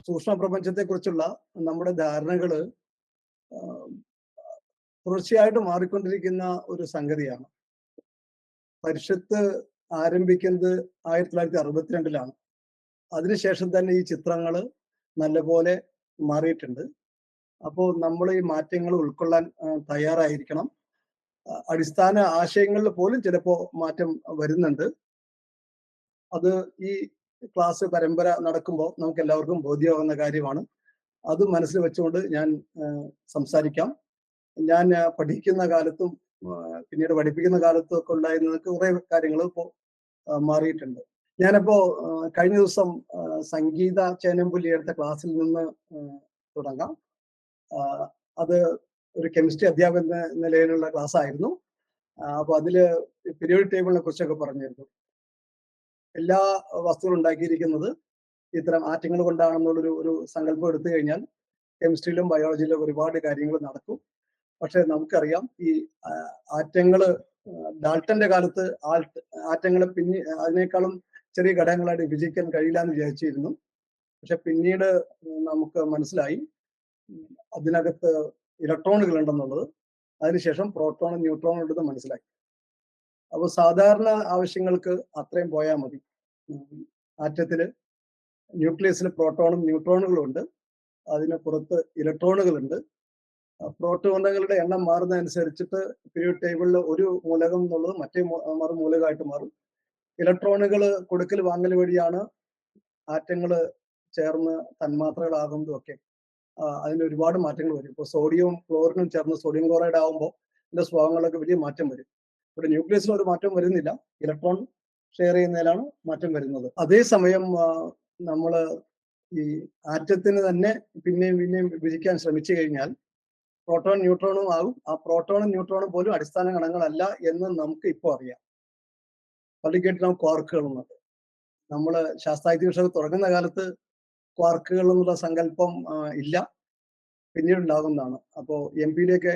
സൂക്ഷ്മ പ്രപഞ്ചത്തെക്കുറിച്ചുള്ള നമ്മുടെ ധാരണകള് തുടർച്ചയായിട്ട് മാറിക്കൊണ്ടിരിക്കുന്ന ഒരു സംഗതിയാണ്. പരിഷത്ത് ആരംഭിക്കുന്നത് 1962-ലാണ്. അതിനുശേഷം തന്നെ ഈ ചിത്രങ്ങൾ നല്ലപോലെ മാറിയിട്ടുണ്ട്. അപ്പോൾ നമ്മൾ ഈ മാറ്റങ്ങൾ ഉൾക്കൊള്ളാൻ തയ്യാറായിരിക്കണം. അടിസ്ഥാന ആശയങ്ങളിൽ പോലും ചിലപ്പോൾ മാറ്റം വരുന്നുണ്ട്. അത് ഈ ക്ലാസ് പരമ്പര നടക്കുമ്പോൾ നമുക്ക് എല്ലാവർക്കും ബോധ്യമാകുന്ന കാര്യമാണ്. അത് മനസ്സിൽ വെച്ചുകൊണ്ട് ഞാൻ സംസാരിക്കാം. ഞാൻ പഠിക്കുന്ന കാലത്തും പിന്നീട് പഠിപ്പിക്കുന്ന കാലത്തും ഒക്കെ ഉണ്ടായിരുന്ന കുറെ കാര്യങ്ങൾ ഇപ്പോൾ മാറിയിട്ടുണ്ട്. ഞാനിപ്പോ കഴിഞ്ഞ ദിവസം സംഗീത ചേനമ്പുല്ലി എടുത്ത ക്ലാസ്സിൽ നിന്ന് തുടങ്ങാം. അത് ഒരു കെമിസ്ട്രി അധ്യാപക നിലയിലുള്ള ക്ലാസ് ആയിരുന്നു. അപ്പൊ അതില് പീരിയോഡിക് ടേബിളിനെ കുറിച്ചൊക്കെ പറഞ്ഞിരുന്നു. എല്ലാ വസ്തുക്കളും ഉണ്ടാക്കിയിരിക്കുന്നത് ഇത്തരം ആറ്റങ്ങൾ കൊണ്ടാണെന്നുള്ളൊരു ഒരു സങ്കല്പം എടുത്തു കഴിഞ്ഞാൽ കെമിസ്ട്രിയിലും ബയോളജിയിലും ഒരുപാട് കാര്യങ്ങൾ നടക്കും. പക്ഷെ നമുക്കറിയാം ഈ ആറ്റങ്ങള് ഡാൾട്ടന്റെ കാലത്ത് ആറ്റങ്ങളെ അതിനേക്കാളും ചെറിയ ഘടകങ്ങളായിട്ട് വിഭജിക്കാൻ കഴിയില്ല എന്ന് വിചാരിച്ചിരുന്നു. പക്ഷെ പിന്നീട് നമുക്ക് മനസ്സിലായി അതിനകത്ത് ഇലക്ട്രോണുകൾ ഉണ്ടെന്നുള്ളത്. അതിനുശേഷം പ്രോട്ടോണും ന്യൂട്രോണും ഉണ്ടെന്ന് മനസ്സിലായി. അപ്പോൾ സാധാരണ ആവശ്യങ്ങൾക്ക് അത്രയും പോയാൽ മതി. ആറ്റത്തില് ന്യൂക്ലിയസിൽ പ്രോട്ടോണും ന്യൂട്രോണുകളും ഉണ്ട്. അതിന് പുറത്ത് ഇലക്ട്രോണുകളുണ്ട്. പ്രോട്ടോണുകളുടെ എണ്ണം മാറുന്നതനുസരിച്ചിട്ട് പീരിയോഡിക് ടേബിളിൽ ഒരു മൂലകം എന്നുള്ളത് മറ്റേ മൂലകമായിട്ട് മാറും. ഇലക്ട്രോണുകൾ കൊടുക്കൽ വാങ്ങൽ വഴിയാണ് ആറ്റങ്ങൾ ചേർന്ന് തന്മാത്രകളാകുന്നതും ഒക്കെ. അതിന് ഒരുപാട് മാറ്റങ്ങൾ വരും. ഇപ്പോൾ സോഡിയവും ക്ലോറിനും ചേർന്ന് സോഡിയം ക്ലോറൈഡ് ആകുമ്പോൾ ഇതിന്റെ സ്വഭാവങ്ങളൊക്കെ വലിയ മാറ്റം വരും. ഇവിടെ ന്യൂക്ലിയസിന് ഒരു മാറ്റം വരുന്നില്ല, ഇലക്ട്രോൺ ഷെയർ ചെയ്യുന്നതിലാണ് മാറ്റം വരുന്നത്. അതേസമയം നമ്മൾ ഈ ആറ്റത്തിന് തന്നെ പിന്നെയും വിഭജിക്കാൻ ശ്രമിച്ചു കഴിഞ്ഞാൽ പ്രോട്ടോൺ ന്യൂട്രോണും ആകും. ആ പ്രോട്ടോണും ന്യൂട്രോണും പോലും അടിസ്ഥാന കണങ്ങളല്ല എന്ന് നമുക്ക് ഇപ്പോൾ അറിയാം. പള്ളിക്കേട്ട് ക്വാർക്കുകൾ എന്നത് നമ്മൾ ശാസ്ത്രായുധ വിഷയം തുടങ്ങുന്ന കാലത്ത് ക്വാർക്കുകൾ എന്നുള്ള സങ്കല്പം ഇല്ല, പിന്നീട് ഉണ്ടാകുന്നതാണ്. അപ്പോൾ MP-യുടെയൊക്കെ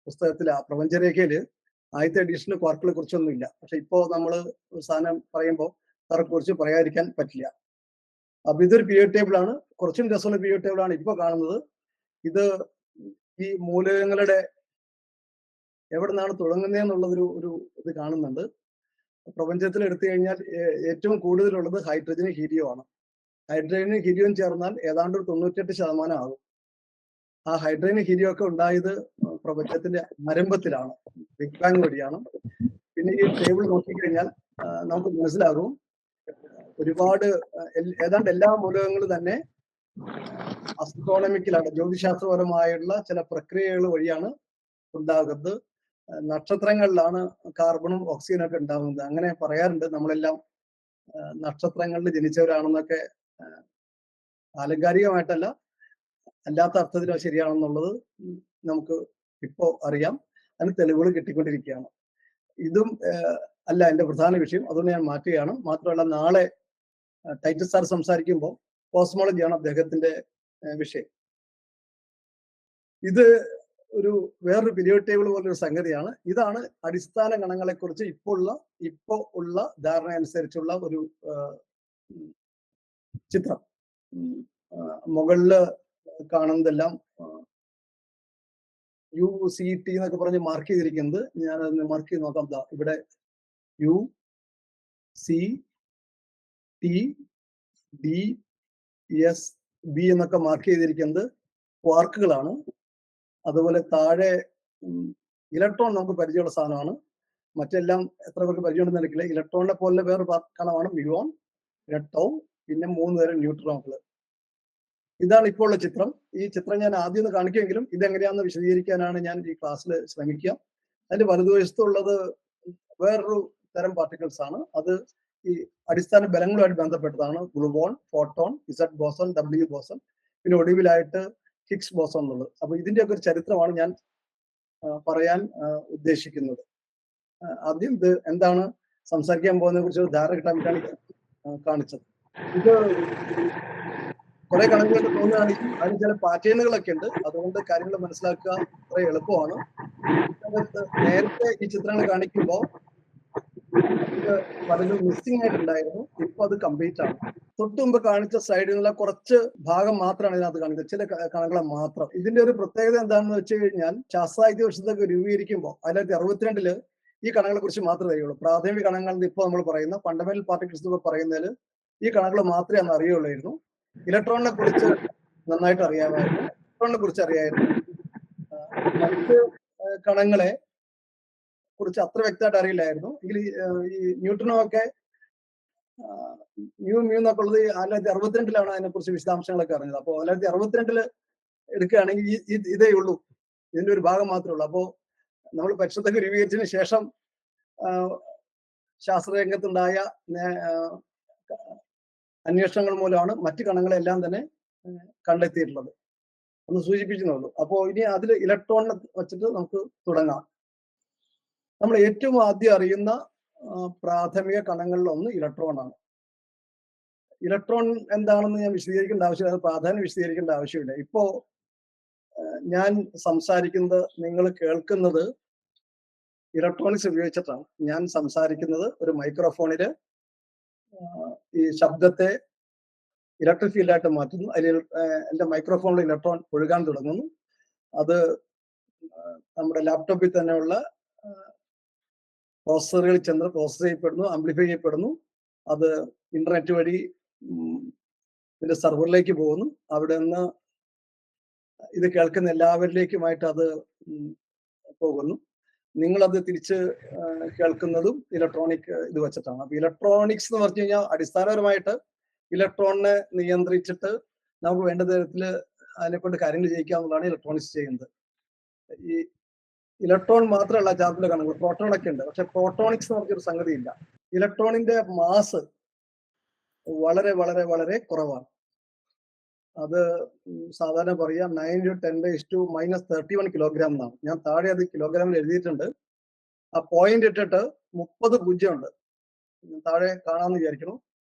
പുസ്തകത്തില് പ്രപഞ്ചരേഖയില് ആദ്യത്തെ എഡിഷനിൽ ക്വാർക്കുകളെ കുറിച്ചൊന്നും ഇല്ല. പക്ഷെ ഇപ്പോ നമ്മൾ സാധനം പറയുമ്പോൾ അവരെ കുറിച്ച് പറയാതിരിക്കാൻ പറ്റില്ല. അപ്പൊ ഇതൊരു പീരിയോഡിക് ടേബിൾ ആണ്. കുറച്ചും രസമുള്ള പീരിയോഡിക് ടേബിൾ ആണ് ഇപ്പൊ കാണുന്നത്. ഇത് ഈ മൂലകങ്ങളുടെ എവിടെ നിന്നാണ് തുടങ്ങുന്നതെന്നുള്ളതൊരു ഇത് കാണുന്നുണ്ട്. പ്രപഞ്ചത്തിൽ എടുത്തു കഴിഞ്ഞാൽ ഏറ്റവും കൂടുതലുള്ളത് ഹൈഡ്രജനും ഹീലിയം ആണ്. ഹൈഡ്രജനും ഹീലിയവും ചേർന്നാൽ ഏതാണ്ട് ഒരു 98% ആകും. ആ ഹൈഡ്രജനും ഹീലിയം ഒക്കെ ഉണ്ടായത് പ്രപഞ്ചത്തിന്റെ ആരംഭത്തിലാണ്, ബിഗ് ബാങ് വഴിയാണ്. പിന്നെ ഈ ടേബിൾ നോക്കിക്കഴിഞ്ഞാൽ നമുക്ക് മനസ്സിലാകും ഒരുപാട് ഏതാണ്ട് എല്ലാ മൂലകങ്ങളും തന്നെ അസ്ട്രോണമിക്കലാണ്, ജ്യോതിശാസ്ത്രപരമായുള്ള ചില പ്രക്രിയകൾ വഴിയാണ് ഉണ്ടാകുന്നത്. നക്ഷത്രങ്ങളിലാണ് കാർബണും ഓക്സിജനും ഒക്കെ ഉണ്ടാകുന്നത്. അങ്ങനെ പറയാറുണ്ട് നമ്മളെല്ലാം നക്ഷത്രങ്ങളിൽ ജനിച്ചവരാണെന്നൊക്കെ. ആലങ്കാരികമായിട്ടല്ല, അല്ലാത്ത അർത്ഥത്തിൽ ശരിയാണെന്നുള്ളത് നമുക്ക് ഇപ്പോ അറിയാം. അതിന് തെളിവുകൾ കിട്ടിക്കൊണ്ടിരിക്കുകയാണ്. ഇതും അല്ല എന്റെ പ്രധാന വിഷയം, അതുകൊണ്ട് ഞാൻ മാറ്റുകയാണ്. മാത്രമല്ല നാളെ ടൈറ്റസ് സാർ സംസാരിക്കുമ്പോൾ കോസ്മോളജിയാണ് അദ്ദേഹത്തിന്റെ വിഷയം. ഇത് ഒരു വേറൊരു പീരിയോഡിക് ടേബിൾ പോലൊരു സംഗതിയാണ്. ഇതാണ് അടിസ്ഥാന ഗണങ്ങളെ കുറിച്ച് ഇപ്പോ ഉള്ള ധാരണ അനുസരിച്ചുള്ള ഒരു ചിത്രം. മുകളില് കാണുന്നതെല്ലാം UCT എന്നൊക്കെ പറഞ്ഞ് മാർക്ക് ചെയ്തിരിക്കുന്നത്. ഞാനതിന് മാർക്ക് ചെയ്ത് നോക്കാം. ഇവിടെ UCTDSB എന്നൊക്കെ മാർക്ക് ചെയ്തിരിക്കുന്നത് ക്വാർക്കുകളാണ്. അതുപോലെ താഴെ ഇലക്ട്രോൺ നമുക്ക് പരിചയമുള്ള സാധനമാണ്. മറ്റെല്ലാം എത്ര പേർക്ക് പരിചയമുണ്ടെന്ന് എനിക്കില്ല. ഇലക്ട്രോണിനെ പോലെ വേറെ കണമാണ് മ്യൂൺ, ടൗ, പിന്നെ 3 തരം ന്യൂട്രോണുകൾ. ഇതാണ് ഇപ്പോൾ ഉള്ള ചിത്രം. ഈ ചിത്രം ഞാൻ ആദ്യം ഒന്ന് കാണിക്കുമെങ്കിലും ഇതെങ്ങനെയാണെന്ന് വിശദീകരിക്കാനാണ് ഞാൻ ഈ ക്ലാസ്സിൽ ശ്രമിക്കുക. അതിന്റെ വലതുവശത്തുള്ളത് വേറൊരു തരം പാർട്ടിക്കിൾസ് ആണ്. അത് ഈ അടിസ്ഥാന ബലങ്ങളുമായിട്ട് ബന്ധപ്പെട്ടതാണ്. Gluon, photon, Z boson, W boson, പിന്നെ ഒടുവിലായിട്ട് ഹിഗ്സ് ബോസോൺ എന്നുള്ളത്. അപ്പൊ ഇതിന്റെയൊക്കെ ഒരു ചരിത്രമാണ് ഞാൻ പറയാൻ ഉദ്ദേശിക്കുന്നത്. ആദ്യം ഇത് എന്താണ് സംസാരിക്കാൻ പോകുന്നതിനെ കുറിച്ച് ധാരണ കിട്ടാൻ വേണ്ടിയാണ് കാണിച്ചത്. ഇത് കുറെ കണക്കുകളൊക്കെ തോന്നുകയാണെങ്കിൽ അതിന് ചില പാറ്റേണുകളൊക്കെ ഉണ്ട്. അതുകൊണ്ട് കാര്യങ്ങൾ മനസ്സിലാക്കുക അത്ര എളുപ്പമാണ്. നേരത്തെ ഈ ചിത്രങ്ങൾ കാണിക്കുമ്പോൾ അതില് പലതും മിസ്സിംഗ് ആയിട്ടുണ്ടായിരുന്നു. ഇപ്പൊ അത് കംപ്ലീറ്റ് ആണ്. തൊട്ട് മുമ്പ് കാണിച്ച സ്ലൈഡിലുള്ള കുറച്ച് ഭാഗം മാത്രമാണ് ഇതിനകത്ത് കാണിച്ചത്, ചില കണങ്ങളെ മാത്രം. ഇതിന്റെ ഒരു പ്രത്യേകത എന്താണെന്ന് വെച്ച് കഴിഞ്ഞാൽ, ശാസ്ത്രായുധ വർഷത്തൊക്കെ രൂപീകരിക്കുമ്പോൾ 1962 ഈ കണങ്ങളെ കുറിച്ച് മാത്രമേ അറിയുള്ളൂ. പ്രാഥമിക കണങ്ങൾ എന്ന് ഇപ്പോൾ നമ്മൾ പറയുന്ന ഫണ്ടമെന്റൽ പാർട്ടിക്കിൾസ് പറയുന്നതിൽ ഈ കണങ്ങൾ മാത്രമേ അന്ന് അറിയുള്ളായിരുന്നു. ഇലക്ട്രോണിനെ കുറിച്ച് നന്നായിട്ട് അറിയാമായിരുന്നു, ഇലക്ട്രോണിനെ കുറിച്ച് അറിയായിരുന്നു. മറ്റ് കണങ്ങളെ കുറിച്ച് അത്ര വ്യക്തമായിട്ട് അറിയില്ലായിരുന്നു. എങ്കിൽ ഈ ന്യൂട്രിനോ ഒക്കെ ന്യൂ മ്യൂ എന്നൊക്കെ ഉള്ളത് 1962 അതിനെക്കുറിച്ച് വിശദാംശങ്ങളൊക്കെ അറിഞ്ഞത്. അപ്പോൾ 1962 എടുക്കുകയാണെങ്കിൽ ഇതേ ഉള്ളൂ, ഇതിന്റെ ഒരു ഭാഗം മാത്രമേ ഉള്ളൂ. അപ്പോൾ നമ്മൾ പരിഷത്തൊക്കെ രൂപീകരിച്ചതിന് ശേഷം ശാസ്ത്രരംഗത്തുണ്ടായ അന്വേഷണങ്ങൾ മൂലമാണ് മറ്റു കണങ്ങളെല്ലാം തന്നെ കണ്ടെത്തിയിട്ടുള്ളത്. ഒന്ന് സൂചിപ്പിക്കുന്നുള്ളൂ. അപ്പോൾ ഇനി അതിൽ ഇലക്ട്രോണിനെ വെച്ചിട്ട് നമുക്ക് തുടങ്ങാം. നമ്മൾ ഏറ്റവും ആദ്യം അറിയുന്ന പ്രാഥമിക കണങ്ങളിൽ ഒന്ന് ഇലക്ട്രോൺ ആണ്. ഇലക്ട്രോൺ എന്താണെന്ന് ഞാൻ വിശദീകരിക്കേണ്ട ആവശ്യമില്ല, അത് പ്രാധാന്യം വിശദീകരിക്കേണ്ട ആവശ്യമില്ല. ഇപ്പോ ഞാൻ സംസാരിക്കുന്നത്, നിങ്ങൾ കേൾക്കുന്നത് ഇലക്ട്രോണിക്സ് ഉപയോഗിച്ചിട്ടാണ്. ഞാൻ സംസാരിക്കുന്നത് ഒരു മൈക്രോഫോണില് ഈ ശബ്ദത്തെ ഇലക്ട്രിക് ഫീൽഡായിട്ട് മാറ്റുന്നു. അതിൽ എൻ്റെ മൈക്രോഫോണിൽ ഇലക്ട്രോൺ ഒഴുകാൻ തുടങ്ങുന്നു. അത് നമ്മുടെ ലാപ്ടോപ്പിൽ തന്നെയുള്ള പ്രോസസ്സറുകളിൽ ചെന്ന് പ്രോസസ് ചെയ്യപ്പെടുന്നു, ആംപ്ലിഫൈ ചെയ്യപ്പെടുന്നു. അത് ഇന്റർനെറ്റ് വഴി ഇതിന്റെ സെർവറിലേക്ക് പോകുന്നു. അവിടെ നിന്ന് ഇത് കേൾക്കുന്ന എല്ലാവരിലേക്കുമായിട്ട് അത് പോകുന്നു. നിങ്ങളത് തിരിച്ച് കേൾക്കുന്നതും ഇലക്ട്രോണിക് ഇത് വെച്ചിട്ടാണ്. അപ്പൊ ഇലക്ട്രോണിക്സ് എന്ന് പറഞ്ഞു കഴിഞ്ഞാൽ അടിസ്ഥാനപരമായിട്ട് ഇലക്ട്രോണിനെ നിയന്ത്രിച്ചിട്ട് നമുക്ക് വേണ്ട തരത്തിൽ അതിനെക്കൊണ്ട് കാര്യങ്ങൾ ചെയ്യിക്കാവുന്നതാണ് ഇലക്ട്രോണിക്സ് ചെയ്യുന്നത്. ഈ ഇലക്ട്രോൺ മാത്രമല്ല ചാർജിന്റെ കണങ്ങൾ, പ്രോട്ടോണൊക്കെ ഉണ്ട്. പക്ഷെ പ്രോട്ടോണിക്സ് എന്ന് പറഞ്ഞൊരു സംഗതി ഇല്ല. ഇലക്ട്രോണിന്റെ മാസ് വളരെ വളരെ വളരെ കുറവാണ്. അത് സാധാരണ പറയാം 9×10⁻³ കിലോഗ്രാം എന്നാണ്. ഞാൻ താഴെ അത് കിലോഗ്രാമിൽ എഴുതിയിട്ടുണ്ട്. ആ പോയിന്റ് ഇട്ടിട്ട് 30 പൂജ്യം ഉണ്ട്, താഴെ കാണാമെന്ന് വിചാരിക്കണം.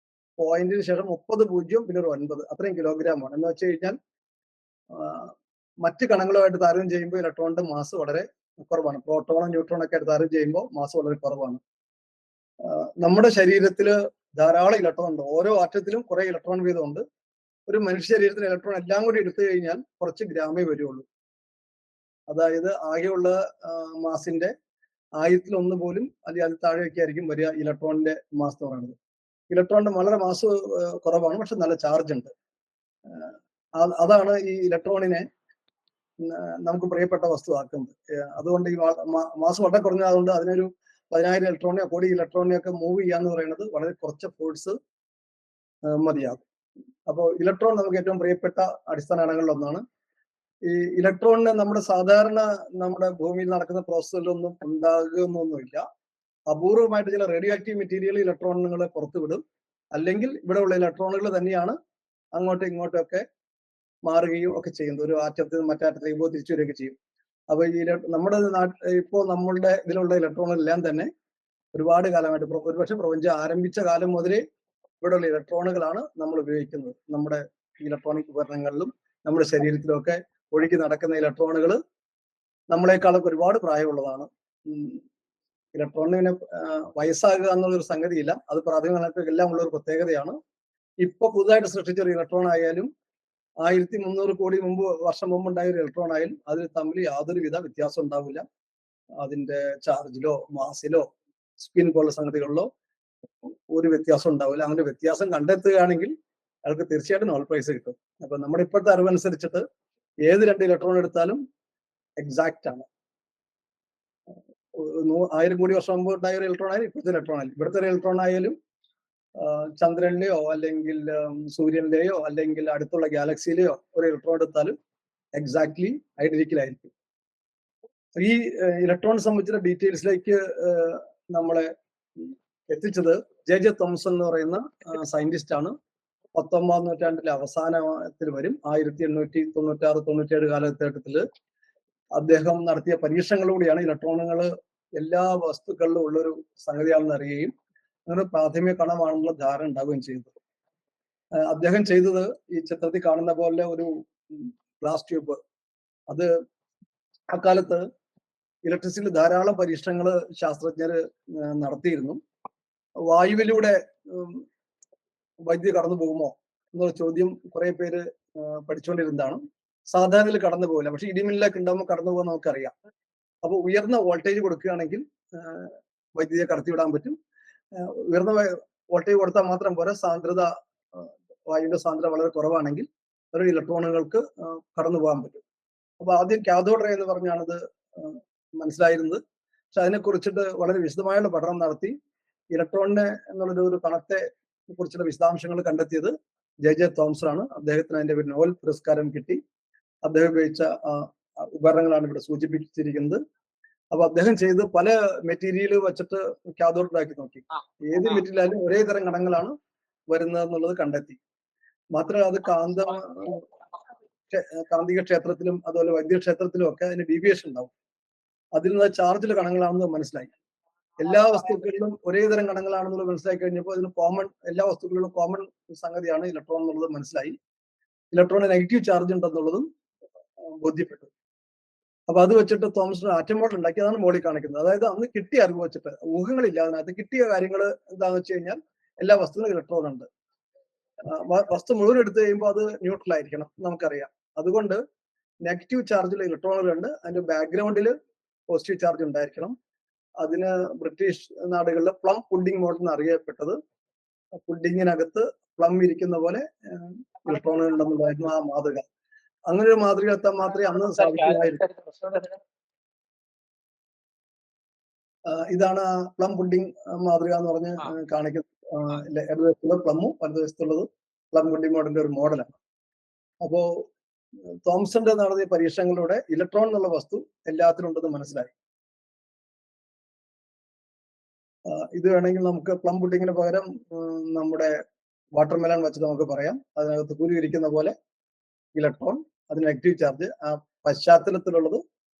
പോയിന്റിന് ശേഷം 30 പൂജ്യം പിന്നെ ഒരു 9, അത്രയും കിലോഗ്രാം ആണ്. എന്ന് വെച്ച് കഴിഞ്ഞാൽ മറ്റ് കണങ്ങളുമായിട്ട് താരതമ്യം ചെയ്യുമ്പോൾ ഇലക്ട്രോണിന്റെ മാസ് വളരെ കുറവാണ്. പ്രോട്ടോണും ന്യൂട്രോണൊക്കെ ആയിട്ട് താരതമ്യം ചെയ്യുമ്പോൾ മാസ് വളരെ കുറവാണ്. നമ്മുടെ ശരീരത്തിൽ ധാരാളം ഇലക്ട്രോൺ ഉണ്ട്. ഓരോ ആറ്റത്തിലും കുറെ ഇലക്ട്രോൺ വീതം ഉണ്ട്. ഒരു മനുഷ്യ ശരീരത്തിൽ ഇലക്ട്രോൺ എല്ലാം കൂടി എടുത്തു കഴിഞ്ഞാൽ കുറച്ച് ഗ്രാമേ വരുള്ളൂ. അതായത് ആകെയുള്ള മാസിന്റെ 1000-1 പോലും അല്ലെങ്കിൽ അതിൽ താഴെയൊക്കെ ആയിരിക്കും വരിക ഇലക്ട്രോണിന്റെ മാസ് എന്ന് പറയുന്നത്. ഇലക്ട്രോണിന്റെ വളരെ മാസ് കുറവാണ്, പക്ഷെ നല്ല ചാർജ് ഉണ്ട്. അതാണ് ഈ ഇലക്ട്രോണിനെ നമുക്ക് പ്രിയപ്പെട്ട വസ്തുവാക്കുന്നത്. അതുകൊണ്ട് ഈ മാസ് വളരെ കുറഞ്ഞതുകൊണ്ട് അതിനൊരു 10,000 ഇലക്ട്രോണിനെയോ കോടി ഇലക്ട്രോണിനെയോ ഒക്കെ മൂവ് ചെയ്യാന്ന് പറയുന്നത് വളരെ കുറച്ച് ഫോഴ്സ് മതിയാകും. അപ്പോൾ ഇലക്ട്രോൺ നമുക്ക് ഏറ്റവും പ്രിയപ്പെട്ട അടിസ്ഥാന കണങ്ങളിൽ ഒന്നാണ്. ഈ ഇലക്ട്രോണിന് നമ്മുടെ സാധാരണ നമ്മുടെ ഭൂമിയിൽ നടക്കുന്ന പ്രോസസ്സിലൊന്നും ഉണ്ടാകുന്നൊന്നുമില്ല. അപൂർവമായിട്ട് ചില റേഡിയോ ആക്റ്റീവ് മെറ്റീരിയൽ ഇലക്ട്രോണുകളെ പുറത്തുവിടും. അല്ലെങ്കിൽ ഇവിടെയുള്ള ഇലക്ട്രോണുകൾ തന്നെയാണ് അങ്ങോട്ടും ഇങ്ങോട്ടും ഒക്കെ മാറുകയും ഒക്കെ ചെയ്യുന്നത്. ഒരു ആറ്റത്തിൽ നിന്ന് മറ്റാറ്റത്തിലേക്ക് പോകുമ്പോൾ തിരിച്ചു വരികയൊക്കെ ചെയ്യും. അപ്പൊ ഈ നമ്മുടെ ഇപ്പോൾ നമ്മളുടെ ഇതിലുള്ള ഇലക്ട്രോണുകളെല്ലാം തന്നെ ഒരുപാട് കാലമായിട്ട്, ഒരുപക്ഷെ പ്രപഞ്ചം ആരംഭിച്ച കാലം മുതലേ ഇവിടെയുള്ള ഇലക്ട്രോണുകളാണ് നമ്മൾ ഉപയോഗിക്കുന്നത്. നമ്മുടെ ഇലക്ട്രോണിക് ഉപകരണങ്ങളിലും നമ്മുടെ ശരീരത്തിലും ഒക്കെ ഒഴുകി നടക്കുന്ന ഇലക്ട്രോണുകൾ നമ്മളെക്കാളൊക്കെ ഒരുപാട് പ്രായമുള്ളതാണ്. ഇലക്ട്രോണിന് വയസ്സാകുക എന്നുള്ളൊരു സംഗതിയില്ല. അത് പ്രാഥമിക എല്ലാം ഉള്ള ഒരു പ്രത്യേകതയാണ്. ഇപ്പൊ പുതുതായിട്ട് സൃഷ്ടിച്ച ഒരു ഇലക്ട്രോൺ ആയാലും 1300 കോടി വർഷം മുമ്പ് ഉണ്ടായ ഒരു ഇലക്ട്രോൺ ആയാലും അതിൽ തമ്മിൽ യാതൊരുവിധ വ്യത്യാസം ഉണ്ടാവില്ല. അതിന്റെ ചാർജിലോ മാസിലോ സ്പിൻ പോലുള്ള സംഗതികളിലോ ഒരു വ്യത്യാസം ഉണ്ടാവില്ല. അങ്ങനെ വ്യത്യാസം കണ്ടെത്തുകയാണെങ്കിൽ അയാൾക്ക് തീർച്ചയായിട്ടും നോബൽ പ്രൈസ് കിട്ടും. അപ്പൊ നമ്മുടെ ഇപ്പോഴത്തെ അറിവനുസരിച്ചിട്ട് ഏത് 2 ഇലക്ട്രോൺ എടുത്താലും എക്സാക്റ്റ് ആണ്. 1000 കോടി വർഷം മുമ്പ് ഉണ്ടായ ഒരു ഇലക്ട്രോൺ ആയാലും ഇപ്പോഴത്തെ ഇലക്ട്രോൺ ആയാലും, ഇവിടുത്തെ ഒരു ഇലക്ട്രോൺ ആയാലും ചന്ദ്രനിലെയോ അല്ലെങ്കിൽ സൂര്യനിലെയോ അല്ലെങ്കിൽ അടുത്തുള്ള ഗാലക്സിയിലെയോ ഒരു ഇലക്ട്രോൺ എടുത്താലും എക്സാക്ട്ലി ഐഡന്റിക്കൽ ആയിരിക്കും. ഈ ഇലക്ട്രോൺ സംബന്ധിച്ച ഡീറ്റെയിൽസിലേക്ക് നമ്മളെ എത്തിച്ചത് ജെ തോംസൺ എന്ന് പറയുന്ന സയന്റിസ്റ്റ് ആണ്. 19ാം നൂറ്റാണ്ടിലെ അവസാനത്തിൽ വരും. 1896-97 കാലഘട്ടത്തില് അദ്ദേഹം നടത്തിയ പരീക്ഷണങ്ങളിലൂടെയാണ് ഇലക്ട്രോണുകൾ എല്ലാ വസ്തുക്കളിലും ഉള്ളൊരു സംഗതിയാണെന്ന് അറിയുകയും അങ്ങനെ പ്രാഥമിക കണമാണെന്നുള്ള ധാരണ ഉണ്ടാവുകയും ചെയ്തത്. അദ്ദേഹം ചെയ്തത് ഈ ചിത്രത്തിൽ കാണുന്ന പോലെ ഒരു ഗ്ലാസ് ട്യൂബ്, അത് അക്കാലത്ത് ഇലക്ട്രിസിറ്റിയിൽ ധാരാളം പരീക്ഷണങ്ങൾ ശാസ്ത്രജ്ഞർ നടത്തിയിരുന്നു. വായുവിലൂടെ വൈദ്യുതി കടന്നു പോകുമോ എന്നുള്ള ചോദ്യം കുറെ പേര് പഠിച്ചുകൊണ്ടിരുന്നതാണ്. സാധാരണയിൽ കടന്നു പോകില്ല, പക്ഷെ ഇടിമിന്നലൊക്കെ ഉണ്ടാകുമ്പോൾ കടന്നു പോകാൻ നമുക്കറിയാം. അപ്പോൾ ഉയർന്ന വോൾട്ടേജ് കൊടുക്കുകയാണെങ്കിൽ വൈദ്യുതിയെ കടത്തിവിടാൻ പറ്റും. ഉയർന്ന വോൾട്ടേജ് കൊടുത്താൽ മാത്രം പോരാ, സാന്ദ്രത വായുവിന്റെ സാന്ദ്രത വളരെ കുറവാണെങ്കിൽ ഒരു ഇലക്ട്രോണുകൾക്ക് കടന്നു പോകാൻ പറ്റും. അപ്പൊ ആദ്യം കാഥോഡ് റേ എന്ന് പറഞ്ഞാണത് മനസ്സിലായിരുന്നത്. പക്ഷെ അതിനെ കുറിച്ചിട്ട് വളരെ വിശദമായുള്ള പഠനം നടത്തി ഇലക്ട്രോണിനെ എന്നുള്ളൊരു കണത്തെ കുറിച്ചുള്ള വിശദാംശങ്ങൾ കണ്ടെത്തിയത് ജെ തോംസൺ ആണ്. അദ്ദേഹത്തിന് അതിന്റെ ഒരു നോബൽ പുരസ്കാരം കിട്ടി. അദ്ദേഹം ഉപയോഗിച്ച ഉപകരണങ്ങളാണ് ഇവിടെ സൂചിപ്പിച്ചിരിക്കുന്നത്. അപ്പൊ അദ്ദേഹം ചെയ്ത് പല മെറ്റീരിയൽ വെച്ചിട്ട് കാഥോഡ് ഉണ്ടാക്കി നോക്കി. ഏത് മെറ്റീരിയലും ഒരേ തരം കണങ്ങളാണ് വരുന്നത് എന്നുള്ളത് കണ്ടെത്തി. മാത്രമല്ല അത് കാന്തിക ക്ഷേത്രത്തിലും അതുപോലെ വൈദ്യുത ക്ഷേത്രത്തിലും ഒക്കെ അതിന് ഡീവിയേഷൻ ഉണ്ടാവും. അതിൽ നിന്ന് ചാർജിലെ കണങ്ങളാണെന്ന് മനസ്സിലായി. എല്ലാ വസ്തുക്കളിലും ഒരേ തരം കണങ്ങളാണെന്നുള്ളത് മനസ്സിലാക്കി കഴിഞ്ഞപ്പോൾ അതിന് കോമൺ, എല്ലാ വസ്തുക്കളിലും കോമൺ സംഗതിയാണ് ഇലക്ട്രോൺ എന്നുള്ളത് മനസ്സിലായി. ഇലക്ട്രോണിന് നെഗറ്റീവ് ചാർജ് ഉണ്ടെന്നുള്ളതും ബോധ്യപ്പെട്ടു. അപ്പൊ അത് വെച്ചിട്ട് തോമസ് ആറ്റം മോഡൽ ഉണ്ടാക്കി. അതാണ് മോളിൽ കാണിക്കുന്നത്. അതായത് അന്ന് കിട്ടിയ അറിവ് വെച്ചിട്ട്, ഊഹങ്ങളില്ല അതിനകത്ത്, കിട്ടിയ കാര്യങ്ങൾ എന്താണെന്ന് വെച്ച് കഴിഞ്ഞാൽ എല്ലാ വസ്തുവിനും ഇലക്ട്രോൺ ഉണ്ട്. വസ്തു മുഴുവൻ എടുത്തു കഴിയുമ്പോൾ അത് ന്യൂട്രൽ ആയിരിക്കണം, നമുക്കറിയാം. അതുകൊണ്ട് നെഗറ്റീവ് ചാർജിൽ ഇലക്ട്രോണുകളുണ്ട്. അതിന്റെ ബാക്ക്ഗ്രൗണ്ടിൽ പോസിറ്റീവ് ചാർജ് ഉണ്ടായിരിക്കണം. അതിന് ബ്രിട്ടീഷ് നാടുകളിൽ പ്ലം പുഡിംഗ് മോഡൽ എന്ന് അറിയപ്പെട്ടത്. പുഡിങ്ങിനകത്ത് പ്ലം ഇരിക്കുന്ന പോലെ ഇലക്ട്രോണുകൾ ഉണ്ടെന്നുള്ളതായിരുന്നു ആ മാതൃക. അങ്ങനെ ഒരു മാതൃക എത്താൻ മാത്രമേ അന്ന് സാധിക്കുമായിരുന്നു. ഇതാണ് പ്ലം പുഡിംഗ് മാതൃക എന്ന് പറഞ്ഞ് കാണിക്കുന്നത്. ഇടതുവശത്തുള്ളത് പ്ലമ്മും വലതുവശത്തുള്ളത് പ്ലം പുഡിംഗ് മോഡലിന്റെ ഒരു മോഡലാണ്. അപ്പോ തോംസന്റെ നടത്തിയ പരീക്ഷണങ്ങളിലൂടെ ഇലക്ട്രോൺ എന്നുള്ള വസ്തു എല്ലാത്തിലും ഉണ്ടെന്ന് മനസ്സിലായി. ഇത് വേണമെങ്കിൽ നമുക്ക് പ്ലം പുഡിങ്ങിന് പകരം നമ്മുടെ വാട്ടർ മെലൺ വെച്ച് നമുക്ക് പറയാം. അതിനകത്ത് കുരു ഇരിക്കുന്ന പോലെ ഇലക്ട്രോൺ, അതിന് നെഗറ്റീവ് ചാർജ്, ആ പശ്ചാത്തലത്തിലുള്ളത്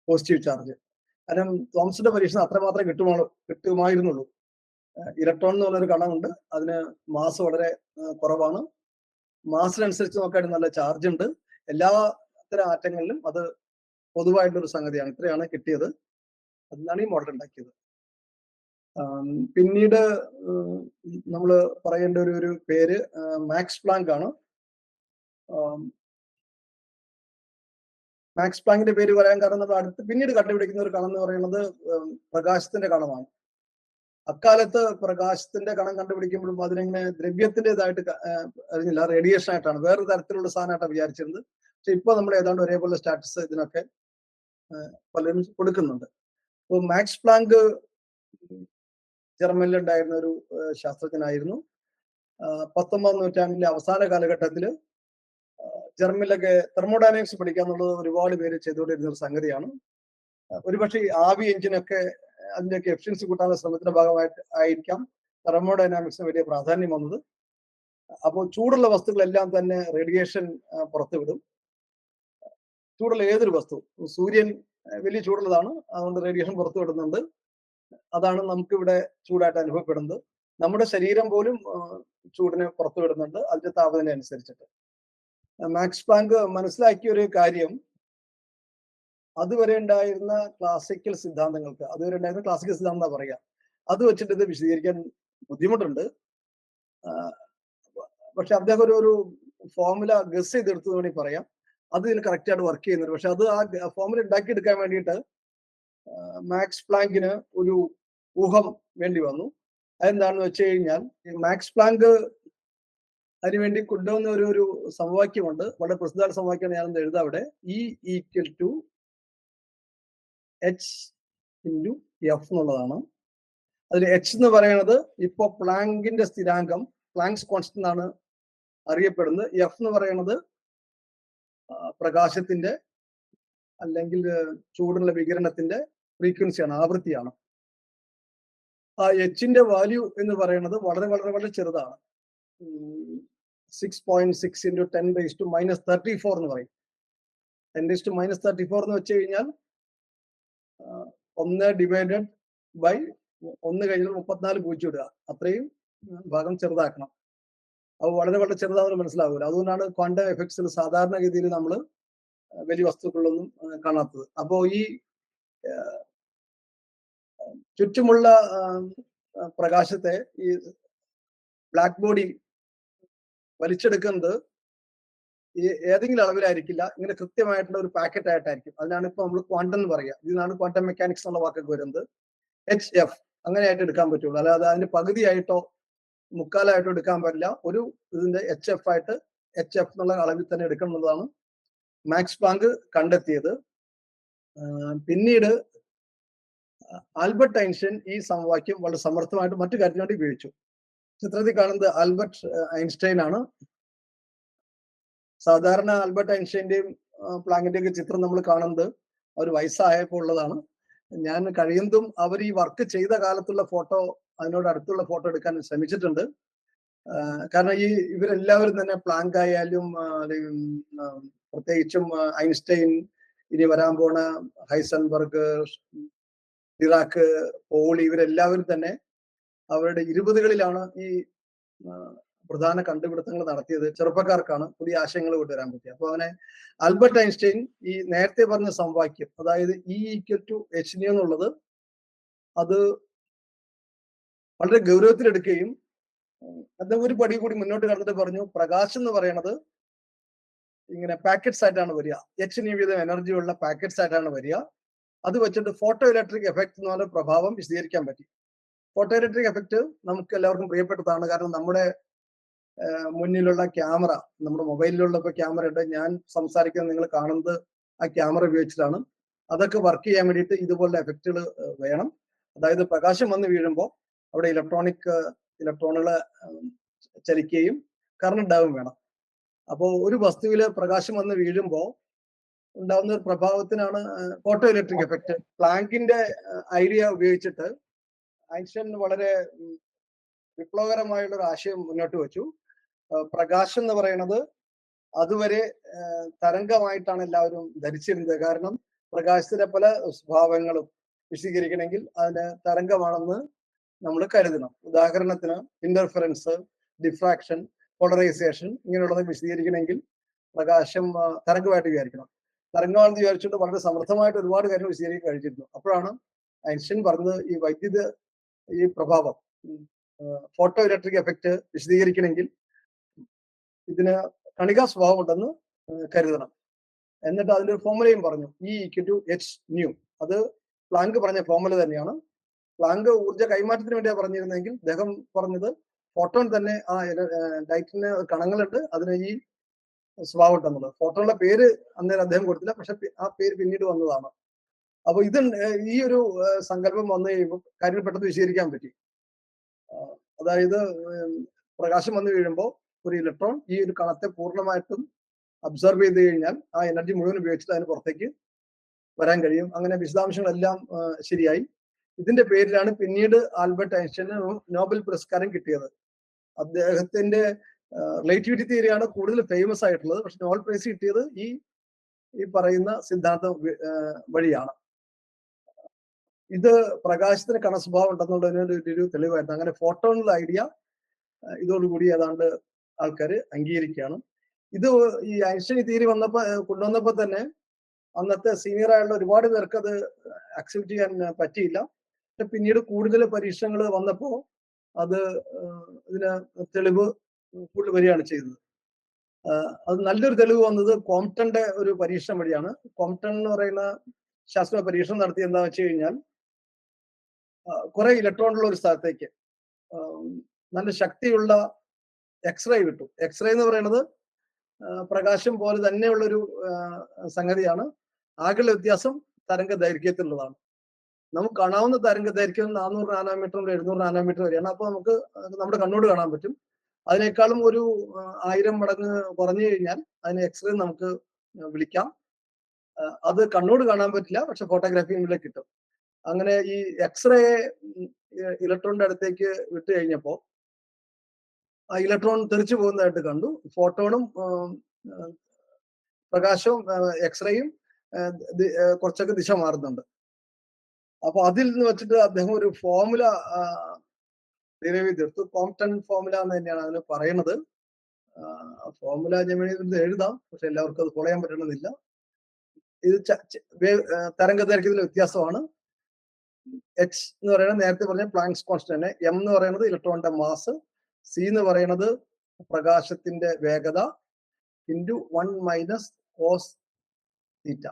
പോസിറ്റീവ് ചാർജ്. കാരണം തോംസന്റെ പരീക്ഷണം അത്രമാത്രം കിട്ടുമായിരുന്നുള്ളൂ. ഇലക്ട്രോൺ എന്ന് പറഞ്ഞൊരു കണമുണ്ട്, അതിന് മാസ് വളരെ കുറവാണ്. മാസിനനുസരിച്ച് നോക്കാൻ നല്ല ചാർജ് ഉണ്ട്. എല്ലാ തരം ആറ്റങ്ങളിലും അത് പൊതുവായിട്ടുള്ളൊരു സംഗതിയാണ്. ഇത്രയാണ് കിട്ടിയത്. അതിനാണ് ഈ മോഡൽ ഉണ്ടാക്കിയത്. പിന്നീട് നമ്മൾ പറയേണ്ട ഒരു പേര് മാക്സ് പ്ലാങ്ക് ആണ്. മാക്സ് പ്ലാങ്കിന്റെ പേര് പറയാൻ കാരണം നമ്മൾ പിന്നീട് കണ്ടുപിടിക്കുന്ന ഒരു കണം എന്ന് പറയുന്നത് പ്രകാശത്തിന്റെ കണമാണ്. അക്കാലത്ത് പ്രകാശത്തിന്റെ കണം കണ്ടുപിടിക്കുമ്പോഴും അതിനെങ്ങനെ ദ്രവ്യത്തിൻ്റെതായിട്ട് അറിഞ്ഞില്ല, റേഡിയേഷൻ ആയിട്ടാണ്, വേറൊരു തരത്തിലുള്ള സാധനമായിട്ടാണ് വിചാരിച്ചിരുന്നത്. പക്ഷെ ഇപ്പൊ നമ്മൾ ഏതാണ്ട് ഒരേപോലെ സ്റ്റാറ്റസ് ഇതിനൊക്കെ പലരും കൊടുക്കുന്നുണ്ട്. അപ്പോൾ മാക്സ് പ്ലാങ്ക് ജർമ്മനിൽ ഉണ്ടായിരുന്ന ഒരു ശാസ്ത്രജ്ഞനായിരുന്നു. 19ാം നൂറ്റാണ്ടിലെ അവസാന കാലഘട്ടത്തിൽ ജർമ്മനിലൊക്കെ തെർമോഡൈനാമിക്സ് പഠിക്കുക എന്നുള്ളത് ഒരുപാട് പേര് ചെയ്തുകൊണ്ടിരുന്ന ഒരു സംഗതിയാണ്. ഒരുപക്ഷെ ഈ ആവി എഞ്ചിനൊക്കെ അതിന്റെയൊക്കെ എഫിഷ്യൻസി കൂട്ടാനുള്ള ശ്രമത്തിന്റെ ഭാഗമായിട്ട് ആയിരിക്കാം തെർമോഡൈനാമിക്സിന് വലിയ പ്രാധാന്യം വന്നത്. അപ്പോൾ ചൂടുള്ള വസ്തുക്കളെല്ലാം തന്നെ റേഡിയേഷൻ പുറത്തുവിടും. ചൂടുള്ള ഏതൊരു വസ്തു, സൂര്യൻ വലിയ ചൂടുള്ളതാണ്, അതുകൊണ്ട് റേഡിയേഷൻ പുറത്തുവിടുന്നുണ്ട്. അതാണ് നമുക്കിവിടെ ചൂടായിട്ട് അനുഭവപ്പെടുന്നത്. നമ്മുടെ ശരീരം പോലും ചൂടിനെ പുറത്തുവിടുന്നുണ്ട് അതിന്റെ താപനില അനുസരിച്ചിട്ട്. മാക്സ് പ്ലാങ്ക് മനസ്സിലാക്കിയ ഒരു കാര്യം, അതുവരെ ഉണ്ടായിരുന്ന ക്ലാസിക്കൽ സിദ്ധാന്തം പറയുക, അത് വെച്ചിട്ട് ഇത് വിശദീകരിക്കാൻ ബുദ്ധിമുട്ടുണ്ട്. പക്ഷെ അദ്ദേഹം ഒരു ഫോർമുല ഗസ് ചെയ്തെടുത്തു എന്ന് വേണമെങ്കിൽ പറയാം. അത് ഇതിൽ കറക്റ്റ് ആയിട്ട് വർക്ക് ചെയ്യുന്നുണ്ട്. പക്ഷെ അത് ആ ഫോർമുല ഉണ്ടാക്കിയെടുക്കാൻ വേണ്ടിയിട്ട് മാക്സ് പ്ലാങ്കിന് ഒരു ഊഹം വേണ്ടി വന്നു. അതെന്താണെന്ന് വെച്ച് കഴിഞ്ഞാൽ, മാക്സ് പ്ലാങ്ക് അതിനുവേണ്ടി കൊണ്ടുവന്ന ഒരു സമവാക്യമുണ്ട്, വളരെ പ്രസിദ്ധ സമവാക്യമാണ്. ഞാനൊന്ന് എഴുതാം അവിടെ. E = H × F എന്നുള്ളതാണ്. അതിൽ H എന്ന് പറയുന്നത് ഇപ്പൊ പ്ലാങ്കിന്റെ സ്ഥിരാങ്കം, പ്ലാങ്ക്സ് കോൺസ്റ്റന്റ് എന്നാണ് അറിയപ്പെടുന്നത്. F എന്ന് പറയുന്നത് പ്രകാശത്തിന്റെ അല്ലെങ്കിൽ ചൂടുള്ള വികിരണത്തിന്റെ ഫ്രീക്വൻസിയാണ്, ആവൃത്തിയാണ്. ആ എച്ചിന്റെ വാല്യൂ എന്ന് പറയുന്നത് വളരെ വളരെ വളരെ ചെറുതാണ്. 6.6 × 10⁻³ എന്ന് പറയും. 10⁻³ എന്ന് വെച്ച് കഴിഞ്ഞാൽ 1/1 കഴിഞ്ഞാൽ 34 പൂജ്യം ഇടുക, അത്രയും ഭാഗം ചെറുതാക്കണം. അത് വളരെ വളരെ ചെറുതാണെന്ന് മനസ്സിലാവില്ല. അതുകൊണ്ടാണ് ക്വാണ്ടം എഫക്ട്സിൽ സാധാരണഗതിയിൽ നമ്മൾ വലിയ വസ്തുക്കളൊന്നും കാണാത്തത്. അപ്പോൾ ഈ ചുറ്റുമുള്ള പ്രകാശത്തെ ഈ ബ്ലാക്ക് ബോഡി വലിച്ചെടുക്കുന്നത് ഈ ഏതെങ്കിലും അളവിലായിരിക്കില്ല, ഇങ്ങനെ കൃത്യമായിട്ടുള്ള ഒരു പാക്കറ്റ് ആയിട്ടായിരിക്കും. അതിനാണ് ഇപ്പൊ നമ്മൾ ക്വാണ്ടം എന്ന് പറയുക. ഇതിനാണ് ക്വാണ്ടം മെക്കാനിക്സ് എന്നുള്ള വാക്കൊക്കെ വരുന്നത്. HF അങ്ങനെയായിട്ട് എടുക്കാൻ പറ്റുള്ളൂ. അല്ലാതെ അതിന്റെ പകുതിയായിട്ടോ മുക്കാലായിട്ടോ എടുക്കാൻ പറ്റില്ല. ഒരു ഇതിന്റെ HF എന്നുള്ള അളവിൽ തന്നെ എടുക്കണം എന്നുള്ളതാണ് മാക്സ് പ്ലാങ്ക് കണ്ടെത്തിയത്. പിന്നീട് ആൽബർട്ട് ഐൻസ്റ്റൈൻ ഈ സമവാക്യം വളരെ സമർത്ഥമായിട്ട് മറ്റു കാര്യത്തിന് വേണ്ടി ഉപയോഗിച്ചു. ചിത്രത്തിൽ കാണുന്നത് ആൽബർട്ട് ഐൻസ്റ്റൈൻ ആണ്. സാധാരണ ആൽബർട്ട് ഐൻസ്റ്റൈന്റെയും പ്ലാങ്കിന്റെയും ഒക്കെ ചിത്രം നമ്മൾ കാണുന്നത് അവർ വയസ്സായപ്പോൾ ഉള്ളതാണ്. ഞാൻ കഴിയുന്നതും അവർ ഈ വർക്ക് ചെയ്ത കാലത്തുള്ള ഫോട്ടോ, അതിനോട് അടുത്തുള്ള ഫോട്ടോ എടുക്കാൻ ശ്രമിച്ചിട്ടുണ്ട്. കാരണം ഇവരെല്ലാവരും തന്നെ പ്ലാങ്ക് ആയാലും പ്രത്യേകിച്ചും ഐൻസ്റ്റൈൻ, ഇനി വരാൻ പോണ ഹൈസൻബർഗ്, ഡിറാക്ക്, പോളി, ഇവരെല്ലാവരും തന്നെ അവരുടെ 20കളിലാണ് ഈ പ്രധാന കണ്ടുപിടുത്തങ്ങൾ നടത്തിയത്. ചെറുപ്പക്കാർക്കാണ് പുതിയ ആശയങ്ങൾ കൊണ്ടുവരാൻ പറ്റിയത്. അപ്പൊ അവനെ ആൽബർട്ട് ഐൻസ്റ്റൈൻ ഈ നേരത്തെ പറഞ്ഞ സമവാക്യം, അതായത് E=hν എന്നുള്ളത്, അത് വളരെ ഗൗരവത്തിലെടുക്കുകയും അദ്ദേഹം ഒരു പടി കൂടി മുന്നോട്ട് കടന്നിട്ട് പറഞ്ഞു, പ്രകാശം എന്ന് പറയുന്നത് ഇങ്ങനെ പാക്കറ്റ്സ് ആയിട്ടാണ് വരിക, hν വീതം എനർജിയുള്ള പാക്കറ്റ്സ് ആയിട്ടാണ് വരിക. അത് വെച്ചിട്ട് ഫോട്ടോ ഇലക്ട്രിക് എഫക്ട് എന്ന് പറഞ്ഞ പ്രഭാവം വിശദീകരിക്കാൻ പറ്റി. ഫോട്ടോ ഇലക്ട്രിക് എഫക്ട് നമുക്ക് എല്ലാവർക്കും പ്രിയപ്പെട്ടതാണ്. കാരണം നമ്മുടെ മുന്നിലുള്ള ക്യാമറ, നമ്മുടെ മൊബൈലിലുള്ള ഇപ്പൊ ക്യാമറ ഉണ്ട്, ഞാൻ സംസാരിക്കുന്നത് നിങ്ങൾ കാണുന്നത് ആ ക്യാമറ ഉപയോഗിച്ചിട്ടാണ്. അതൊക്കെ വർക്ക് ചെയ്യാൻ വേണ്ടിയിട്ട് ഇതുപോലുള്ള എഫക്റ്റുകൾ വേണം. അതായത് പ്രകാശം വന്ന് വീഴുമ്പോൾ അവിടെ ഇലക്ട്രോണുകൾ ചലിക്കുകയും കറണ്ട് ഉണ്ടാവുകയും വേണം. അപ്പോൾ ഒരു വസ്തുവില് പ്രകാശം വന്ന് വീഴുമ്പോൾ ഉണ്ടാവുന്ന ഒരു പ്രഭാവത്തിനാണ് ഫോട്ടോ ഇലക്ട്രിക് എഫക്ട്. പ്ലാങ്കിന്റെ ഐഡിയ ഉപയോഗിച്ചിട്ട് ഐൻസ്റ്റൈൻ വളരെ വിപ്ലവകരമായുള്ള ഒരു ആശയം മുന്നോട്ട് വെച്ചു. പ്രകാശം എന്ന് പറയുന്നത് അതുവരെ തരംഗമായിട്ടാണ് എല്ലാവരും ധരിച്ചിരുന്നത്. കാരണം പ്രകാശത്തിന്റെ പല സ്വഭാവങ്ങളും വിശദീകരിക്കണമെങ്കിൽ അതിന് തരംഗമാണെന്ന് നമ്മൾ കരുതണം. ഉദാഹരണത്തിന് ഇന്റർഫറൻസ്, ഡിഫ്രാക്ഷൻ, പോളറൈസേഷൻ, ഇങ്ങനെയുള്ളത് വിശദീകരിക്കണമെങ്കിൽ പ്രകാശം തരംഗമായിട്ട് വിചാരിക്കണം. തരംഗമാണെന്ന് വിചാരിച്ചുകൊണ്ട് വളരെ സമൃദ്ധമായിട്ട് ഒരുപാട് കാര്യങ്ങൾ വിശദീകരിക്കാൻ കഴിച്ചിരുന്നു. അപ്പോഴാണ് ഐൻസ്റ്റൈൻ പറഞ്ഞത് ഈ പ്രഭാവം, ഫോട്ടോ ഇലക്ട്രിക് എഫക്ട് വിശദീകരിക്കണമെങ്കിൽ ഇതിന് കണികാ സ്വഭാവം ഉണ്ടെന്ന് കരുതണം. എന്നിട്ട് അതിന്റെ ഒരു ഫോർമുലയും പറഞ്ഞു, E=hν. അത് പ്ലാങ്ക് പറഞ്ഞ ഫോർമുല തന്നെയാണ്. പ്ലാങ്ക് ഊർജ്ജ കൈമാറ്റത്തിന് വേണ്ടിയാണ് പറഞ്ഞിരുന്നെങ്കിൽ അദ്ദേഹം പറഞ്ഞത് ഫോട്ടോൺ തന്നെ ആ ലൈറ്റിന് കണങ്ങളുണ്ട്, അതിന് ഈ സ്വഭാവം ഉണ്ടെന്നുള്ളത്. ഫോട്ടോണിന്റെ പേര് അന്നേരം അദ്ദേഹം കൊടുത്തില്ല, പക്ഷെ ആ പേര് പിന്നീട് വന്നതാണ്. അപ്പൊ ഈ ഒരു സങ്കല്പം വന്നു കഴിയുമ്പോൾ കാര്യങ്ങൾ പെട്ടെന്ന് വിശദീകരിക്കാൻ പറ്റി. അതായത് പ്രകാശം വന്നു വീഴുമ്പോൾ ഒരു ഇലക്ട്രോൺ ഈ ഒരു കണത്തെ പൂർണ്ണമായിട്ടും അബ്സർവ് ചെയ്ത് കഴിഞ്ഞാൽ ആ എനർജി മുഴുവൻ ഉപയോഗിച്ചിട്ട് അതിന് പുറത്തേക്ക് വരാൻ കഴിയും. അങ്ങനെ വിശദാംശങ്ങളെല്ലാം ശരിയായി. ഇതിന്റെ പേരിലാണ് പിന്നീട് ആൽബർട്ട് ഐൻസ്റ്റൈന് നോബൽ പുരസ്കാരം കിട്ടിയത്. അദ്ദേഹത്തിന്റെ റിലേറ്റിവിറ്റി തിയറിയാണ് കൂടുതൽ ഫേമസ് ആയിട്ടുള്ളത്. പക്ഷെ നോബൽ പ്രൈസ് കിട്ടിയത് ഈ പറയുന്ന സിദ്ധാന്തം വഴിയാണ്. ഇത് പ്രകാശത്തിന് കണസ്വഭാവം ഉണ്ടെന്നുള്ളതിന് ഒരു തെളിവായിരുന്നു. അങ്ങനെ ഫോട്ടോണിലുള്ള ഐഡിയ ഇതോടുകൂടി ഏതാണ്ട് ആൾക്കാർ അംഗീകരിക്കുകയാണ്. ഇത് ഈ ഐൻസ്റ്റൈൻ തിയറി കൊണ്ടുവന്നപ്പോ തന്നെ അന്നത്തെ സീനിയർ ആയുള്ള ഒരുപാട് പേർക്ക് അത് അക്സെപ്റ്റ് ചെയ്യാൻ പറ്റിയില്ല. പക്ഷെ പിന്നീട് കൂടുതൽ പരീക്ഷണങ്ങൾ വന്നപ്പോൾ ഇതിന് തെളിവ് കൂടുതൽ വരികയാണ് ചെയ്തത്. അത് നല്ലൊരു തെളിവ് വന്നത് കോംപ്ടന്റെ ഒരു പരീക്ഷണം വഴിയാണ്. കോംപ്ടൺ എന്ന് പറയുന്ന ശാസ്ത്ര പരീക്ഷണം നടത്തി എന്താണെന്ന് വെച്ച് കഴിഞ്ഞാൽ, കുറെ ഇലക്ട്രോണുള്ള ഒരു സ്ഥലത്തേക്ക് നല്ല ശക്തിയുള്ള എക്സ്റേ വിട്ടു. എക്സ്റേ എന്ന് പറയുന്നത് പ്രകാശം പോലെ തന്നെയുള്ളൊരു സംഗതിയാണ്. ആകെയുള്ള വ്യത്യാസം തരംഗ ദൈർഘ്യത്തിലുള്ളതാണ്. നമുക്ക് കാണാവുന്ന തരംഗ ദൈർഘ്യം 400 നാനോമീറ്റർ മുതൽ 700 നാനോമീറ്റർ വരെയാണ്. അപ്പൊ നമുക്ക് നമ്മുടെ കണ്ണോട് കാണാൻ പറ്റും. അതിനേക്കാളും ഒരു 1000 മടങ്ങ് കുറഞ്ഞു കഴിഞ്ഞാൽ അതിനെ എക്സ്റേ നമുക്ക് വിളിക്കാം. അത് കണ്ണോട് കാണാൻ പറ്റില്ല, പക്ഷെ ഫോട്ടോഗ്രാഫിയിലൂടെ കിട്ടും. അങ്ങനെ ഈ എക്സ്റേ ഇലക്ട്രോണിന്റെ അടുത്തേക്ക് വിട്ടു കഴിഞ്ഞപ്പോ ആ ഇലക്ട്രോൺ തെറിച്ചു പോകുന്നതായിട്ട് കണ്ടു. ഫോട്ടോണും പ്രകാശവും എക്സ്റേയും കുറച്ചൊക്കെ ദിശ മാറുന്നുണ്ട്. അപ്പൊ അതിൽ നിന്ന് വെച്ചിട്ട് അദ്ദേഹം ഒരു ഫോർമുല ഡിറൈവ് ചെയ്തെടുത്തു. കോംപ്ടൺ ഫോർമുല എന്ന് തന്നെയാണ് അതിന് പറയുന്നത്. ഫോർമുല ഞാൻ എഴുതാം, പക്ഷെ എല്ലാവർക്കും അത് ഫോളോ ചെയ്യാൻ പറ്റണമെന്നില്ല. ഇത് തരംഗ ദൈർഘ്യത്തിലെ വ്യത്യാസമാണ്. എച്ച് എന്ന് പറയുന്നത് നേരത്തെ പറഞ്ഞ പ്ലാങ്ക്സ് കോൺസ്റ്റന്റ്, എം എന്ന് പറയുന്നത് ഇലക്ട്രോണിന്റെ മാസ്, സി എന്ന് പറയുന്നത് പ്രകാശത്തിന്റെ വേഗത ഇൻറ്റു 1 മൈനസ് കോസ് തീറ്റ.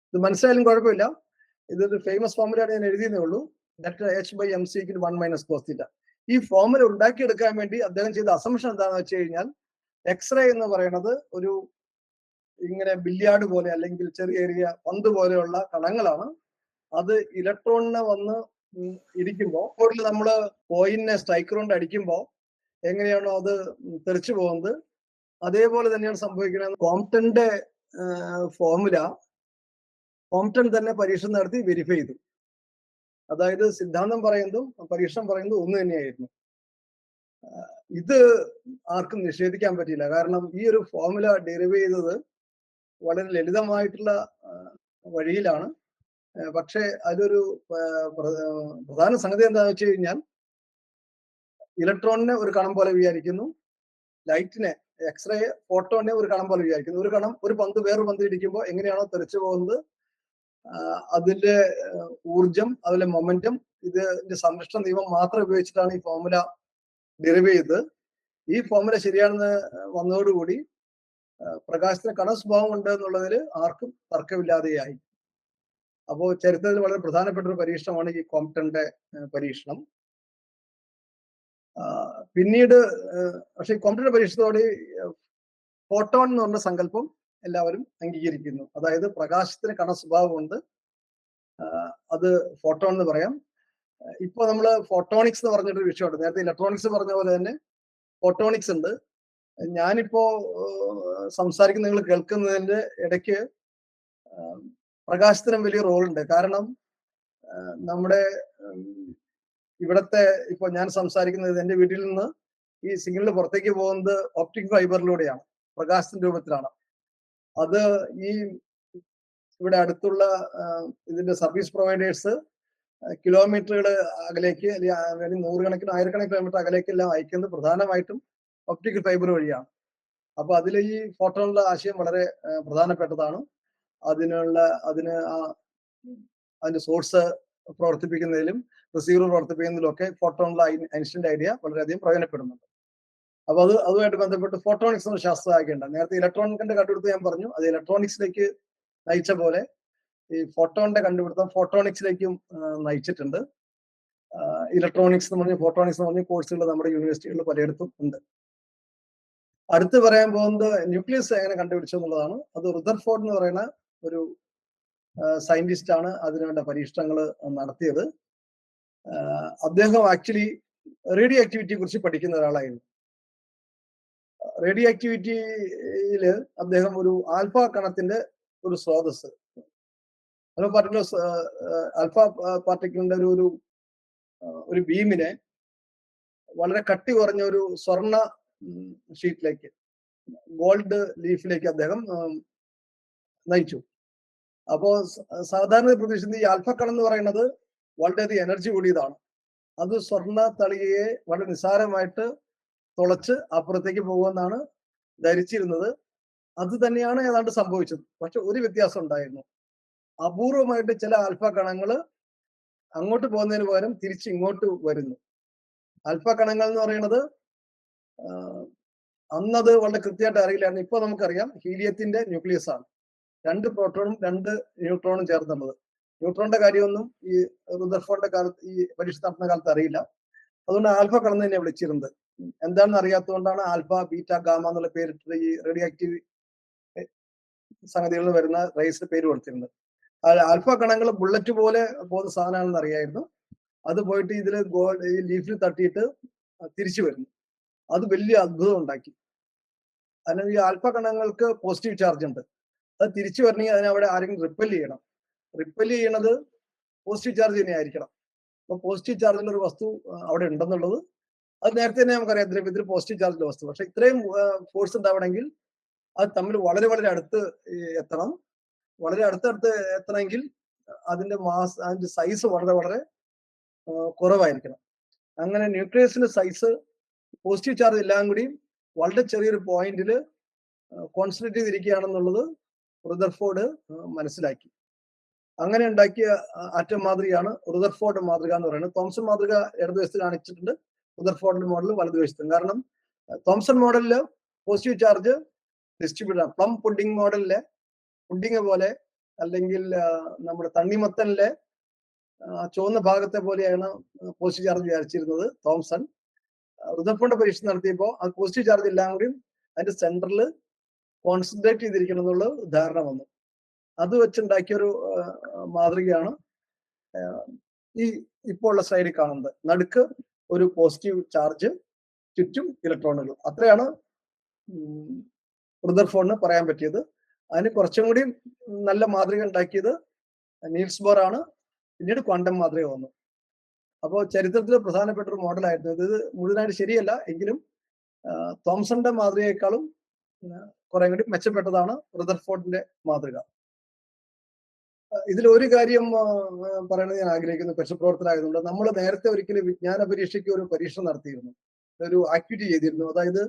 ഇത് മനസ്സിലായാലും കുഴപ്പമില്ല, ഇതൊരു ഫേമസ് ഫോർമുലയാണ്, ഞാൻ എഴുതിയതേ ഉള്ളൂ. ഡെൽറ്റ എച്ച് ബൈ എം സിക്ക് 1 മൈനസ് കോസ് തീറ്റ. ഈ ഫോർമുല ഉണ്ടാക്കിയെടുക്കാൻ വേണ്ടി അദ്ദേഹം ചെയ്ത അസംഷൻ എന്താണെന്ന് വെച്ച് കഴിഞ്ഞാൽ, എക്സ്റേ എന്ന് പറയുന്നത് ഒരു ഇങ്ങനെ ബില്യാർഡ് പോലെ അല്ലെങ്കിൽ ചെറിയ ചെറിയ പന്ത് പോലെയുള്ള കണങ്ങളാണ്. അത് ഇലക്ട്രോണിനെ വന്ന് ഇരിക്കുമ്പോൾ നമ്മൾ കോയിനെ സ്ട്രൈക്കർ കൊണ്ട് അടിക്കുമ്പോൾ എങ്ങനെയാണോ അത് തെറിച്ചു പോകുന്നത്, അതേപോലെ തന്നെയാണ് സംഭവിക്കുന്നത്. കോംപ്ടന്റെ ഫോർമുല കോംപ്ടൺ തന്നെ പരീക്ഷണം നടത്തി വെരിഫൈ ചെയ്തു. അതായത് സിദ്ധാന്തം പറയുന്നതും പരീക്ഷണം പറയുന്നതും ഒന്ന് തന്നെയായിരുന്നു. ഇത് ആർക്കും നിഷേധിക്കാൻ പറ്റില്ല. കാരണം ഈ ഒരു ഫോർമുല ഡെറിവ് ചെയ്തത് വളരെ ലളിതമായിട്ടുള്ള വഴിയിലാണ്. പക്ഷേ അതൊരു പ്രധാന സംഗതി എന്താണെന്ന് വെച്ച് കഴിഞ്ഞാൽ, ഇലക്ട്രോണിനെ ഒരു കണം പോലെ വിചാരിക്കുന്നു, ലൈറ്റിനെ എക്സ്റേ ഫോട്ടോനെ ഒരു കണം പോലെ വിചാരിക്കുന്നു. ഒരു കണം ഒരു പന്ത് വേറൊരു പന്ത് ഇടിക്കുമ്പോൾ എങ്ങനെയാണോ തെറിച്ചു പോകുന്നത്, അതിന്റെ ഊർജം, അതിലെ മൊമെന്റം, ഇതിന്റെ സംരക്ഷണ നിയമം മാത്രം ഉപയോഗിച്ചിട്ടാണ് ഈ ഫോർമുല ഡെറിവ് ചെയ്തത്. ഈ ഫോർമുല ശരിയാണെന്ന് വന്നതോടുകൂടി പ്രകാശത്തിന് കണസ്വഭാവം ഉണ്ട് എന്നുള്ളതിൽ ആർക്കും തർക്കമില്ലാതെയായി. അപ്പോൾ ചരിത്രത്തിൽ വളരെ പ്രധാനപ്പെട്ട ഒരു പരീക്ഷണമാണ് ഈ കോംപ്ടന്റെ പരീക്ഷണം. പിന്നീട് പക്ഷെ കോംപ്ടന്റെ പരീക്ഷണത്തോടെ ഫോട്ടോൺ എന്ന് പറഞ്ഞ സങ്കല്പം എല്ലാവരും അംഗീകരിക്കുന്നു. അതായത് പ്രകാശത്തിന് കണസ്വഭാവമുണ്ട്, അത് ഫോട്ടോൺ എന്ന് പറയാം. ഇപ്പൊ നമ്മൾ ഫോട്ടോണിക്സ് എന്ന് പറഞ്ഞൊരു വിഷയമുണ്ട്. നേരത്തെ ഇലക്ട്രോണിക്സ് പറഞ്ഞ പോലെ തന്നെ ഫോട്ടോണിക്സ് ഉണ്ട്. ഞാനിപ്പോ സംസാരിക്കുന്ന നിങ്ങൾ കേൾക്കുന്നതിന്റെ ഇടയ്ക്ക് പ്രകാശത്തിനും വലിയ റോളുണ്ട്. കാരണം നമ്മുടെ ഇവിടത്തെ ഇപ്പൊ ഞാൻ സംസാരിക്കുന്നത് എന്റെ വീട്ടിൽ നിന്ന് ഈ സിഗ്നൽ പുറത്തേക്ക് പോകുന്നത് ഓപ്റ്റിക് ഫൈബറിലൂടെയാണ്, പ്രകാശത്തിന്റെ രൂപത്തിലാണ്. അത് ഈ ഇവിടെ അടുത്തുള്ള ഇതിന്റെ സർവീസ് പ്രൊവൈഡേഴ്സ് കിലോമീറ്ററുകൾ അകലേക്ക് അല്ലെങ്കിൽ നൂറുകണക്കിന് ആയിരക്കണക്കിന് കിലോമീറ്റർ അകലേക്കെല്ലാം അയക്കുന്നത് പ്രധാനമായിട്ടും ഒപ്റ്റിക്കൽ ഫൈബർ വഴിയാണ്. അപ്പൊ അതിൽ ഈ ഫോട്ടോണിന്റെ ആശയം വളരെ പ്രധാനപ്പെട്ടതാണ്. അതിന്റെ സോഴ്സ് പ്രവർത്തിപ്പിക്കുന്നതിലും റിസീവർ പ്രവർത്തിപ്പിക്കുന്നതിലും ഒക്കെ ഫോട്ടോണിലെ ഐൻസ്റ്റീന്റെ ഐഡിയ വളരെയധികം പ്രയോജനപ്പെടുന്നുണ്ട്. അപ്പൊ അതുമായിട്ട് ബന്ധപ്പെട്ട് ഫോട്ടോണിക്സ് എന്ന ശാസ്ത്രമാക്കേണ്ട, നേരത്തെ ഇലക്ട്രോണിക്കിന്റെ കണ്ടുപിടുത്തം ഞാൻ പറഞ്ഞു, അത് ഇലക്ട്രോണിക്സിലേക്ക് നയിച്ച പോലെ ഈ ഫോട്ടോണിന്റെ കണ്ടുപിടുത്തം ഫോട്ടോണിക്സിലേക്കും നയിച്ചിട്ടുണ്ട്. ഇലക്ട്രോണിക്സ് എന്ന് പറഞ്ഞ് ഫോട്ടോണിക്സ് എന്ന് പറഞ്ഞ കോഴ്സുകൾ നമ്മുടെ യൂണിവേഴ്സിറ്റികളിൽ പലയിടത്തും ഉണ്ട്. അടുത്ത് പറയാൻ പോകുന്നത് ന്യൂക്ലിയസ് എങ്ങനെ കണ്ടുപിടിച്ചു എന്നുള്ളതാണ്. അത് റുദർഫോർഡ് എന്ന് പറയുന്ന ഒരു സയന്റിസ്റ്റ് ആണ് അതിനുവേണ്ട പരീക്ഷണങ്ങൾ നടത്തിയത്. അദ്ദേഹം ആക്ച്വലി റേഡിയോ ആക്ടിവിറ്റിയെ കുറിച്ച് പഠിക്കുന്ന ഒരാളായിരുന്നു. റേഡിയോ ആക്ടിവിറ്റിയിൽ അദ്ദേഹം ഒരു ആൽഫ കണത്തിന്റെ ഒരു സ്രോതസ്, ആൽഫ പാർട്ടിക്കിളിന്റെ ഒരു ബീമിനെ വളരെ കട്ടി കുറഞ്ഞ ഒരു സ്വർണ്ണ ഷീറ്റിലേക്ക്, ഗോൾഡ് ലീഫിലേക്ക് അദ്ദേഹം നയിച്ചു. അപ്പോ സാധാരണ പ്രതീക്ഷിക്കുന്ന ഈ ആൽഫ കണം എന്ന് പറയുന്നത് വളരെയധികം എനർജി കൂടിയതാണ്. അത് സ്വർണ്ണ തളികയെ വളരെ നിസ്സാരമായിട്ട് തുളച്ച് അപ്പുറത്തേക്ക് പോകുമെന്നാണ് ധരിച്ചിരുന്നത്. അത് തന്നെയാണ് ഏതാണ്ട് സംഭവിച്ചത്. പക്ഷെ ഒരു വ്യത്യാസം ഉണ്ടായിരുന്നു. അപൂർവമായിട്ട് ചില ആൽഫ കണങ്ങൾ അങ്ങോട്ട് പോകുന്നതിന് പകരം തിരിച്ച് ഇങ്ങോട്ട് വരുന്നു. ആൽഫ കണങ്ങൾ എന്ന് പറയുന്നത് അന്നത് വളരെ കൃത്യമായിട്ട് അറിയില്ലായിരുന്നു. ഇപ്പൊ നമുക്കറിയാം ഹീലിയത്തിന്റെ ന്യൂക്ലിയസ് ആണ്, 2 പ്രോട്ടോണും 2 ന്യൂട്രോണും ചേർന്നുള്ളത്. ന്യൂട്രോണിന്റെ കാര്യമൊന്നും ഈ റുദർഫോർഡിന്റെ കാലത്ത്, ഈ പരീക്ഷ നടത്തുന്ന കാലത്ത് അറിയില്ല. അതുകൊണ്ട് ആൽഫ കണം തന്നെ വിളിച്ചിരുന്നത്. എന്താണെന്ന് അറിയാത്തതുകൊണ്ടാണ് ആൽഫ, ബീറ്റ, ഗാമ എന്നുള്ള പേരിട്ട് ഈ റേഡിയോ ആക്റ്റീവ് സംഗതികളിൽ വരുന്ന റേസിന് പേര് കൊടുത്തിരുന്നത്. ആൽഫ കണങ്ങൾ ബുള്ളറ്റ് പോലെ പോകുന്ന സാധനമാണെന്ന് അറിയായിരുന്നു. അത് പോയിട്ട് ഇതില് ഈ ലീഫിൽ തട്ടിയിട്ട് തിരിച്ചു വരുന്നു. അത് വലിയ അത്ഭുതം ഉണ്ടാക്കി. കാരണം ഈ ആൽഫ കണങ്ങൾക്ക് പോസിറ്റീവ് ചാർജ് ഉണ്ട്. അത് തിരിച്ചു വരണമെങ്കിൽ അതിനെ അവിടെ ആരെങ്കിലും റിപ്പൽ ചെയ്യണം. റിപ്പൽ ചെയ്യണത് പോസിറ്റീവ് ചാർജ് തന്നെ ആയിരിക്കണം. അപ്പൊ പോസിറ്റീവ് ചാർജിലുള്ള ഒരു വസ്തു അവിടെ ഉണ്ടെന്നുള്ളത് അത് നേരത്തെ തന്നെ നമുക്കറിയാം, ദ്രവ്യത്തിൽ പോസിറ്റീവ് ചാർജിലുള്ള വസ്തു. പക്ഷെ ഇത്രയും ഫോഴ്സ് ഉണ്ടാവണമെങ്കിൽ അത് തമ്മിൽ വളരെ വളരെ അടുത്ത് എത്തണം. വളരെ അടുത്തടുത്ത് എത്തണമെങ്കിൽ അതിന്റെ മാസ്, അതിന്റെ സൈസ് വളരെ വളരെ കുറവായിരിക്കണം. അങ്ങനെ ന്യൂക്ലിയസിന്റെ സൈസ് പോസിറ്റീവ് ചാർജ് എല്ലാം കൂടി വളരെ ചെറിയൊരു പോയിന്റിൽ കോൺസെൻട്രേറ്റ് ചെയ്തിരിക്കുകയാണെന്നുള്ളത് റുദർഫോർഡ് മനസ്സിലാക്കി. അങ്ങനെ ഉണ്ടാക്കിയ ആറ്റം മാതൃകയാണ് റുദർഫോർഡ് മാതൃക എന്ന് പറയുന്നത്. തോംസൺ മാതൃക ഇടതുവശത്ത് കാണിച്ചിട്ടുണ്ട്, റുദർഫോർഡ് മോഡൽ വലതുവശത്തും. കാരണം തോംസൺ മോഡലില് പോസിറ്റീവ് ചാർജ് ഡിസ്ട്രിബ്യൂട്ട് ആണ്. പ്ലം പുഡിംഗ് മോഡലിലെ പുഡിംഗ് പോലെ, അല്ലെങ്കിൽ നമ്മുടെ തണ്ണിമത്തനിലെ ചുവന്ന ഭാഗത്തെ പോലെയാണ് പോസിറ്റീവ് ചാർജ് വിചാരിച്ചിരുന്നത് തോംസൺ. റുദർഫോർഡ് പരീക്ഷണം നടത്തിയപ്പോൾ അത് പോസിറ്റീവ് ചാർജ് എല്ലാം കൂടി അതിന്റെ സെന്ററിൽ കോൺസെൻട്രേറ്റ് ചെയ്തിരിക്കണം എന്നുള്ള ധാരണ വന്നു. അത് വെച്ചുണ്ടാക്കിയൊരു മാതൃകയാണ് ഈ ഇപ്പോൾ ഉള്ള സ്ലൈഡിൽ കാണുന്നത്. നടുക്ക് ഒരു പോസിറ്റീവ് ചാർജ്, ചുറ്റും ഇലക്ട്രോണുകൾ. അത്രയാണ് റുദർഫോർഡിന് പറയാൻ പറ്റിയത്. അതിന് കുറച്ചും കൂടി നല്ല മാതൃക ഉണ്ടാക്കിയത് നീൽസ് ബോർ ആണ്. പിന്നീട് ക്വാണ്ടം മാതൃക വന്നു. അപ്പോൾ ചരിത്രത്തിൽ പ്രധാനപ്പെട്ട ഒരു മോഡലായിരുന്നു ഇത്. മുഴുവനായിട്ട് ശരിയല്ല എങ്കിലും തോംസന്റെ മാതൃകയെക്കാളും കുറെ കൂടി മെച്ചപ്പെട്ടതാണ് റുദർഫോർഡിന്റെ മാതൃക. ഇതിൽ ഒരു കാര്യം പറയണത് ഞാൻ ആഗ്രഹിക്കുന്നു. പ്രശ്നപ്രവർത്തനായതുകൊണ്ട് നമ്മൾ നേരത്തെ ഒരിക്കലും വിജ്ഞാന പരീക്ഷയ്ക്ക് ഒരു പരീക്ഷണം നടത്തിയിരുന്നു, ഒരു ആക്ടിവിറ്റി ചെയ്തിരുന്നു. അതായത്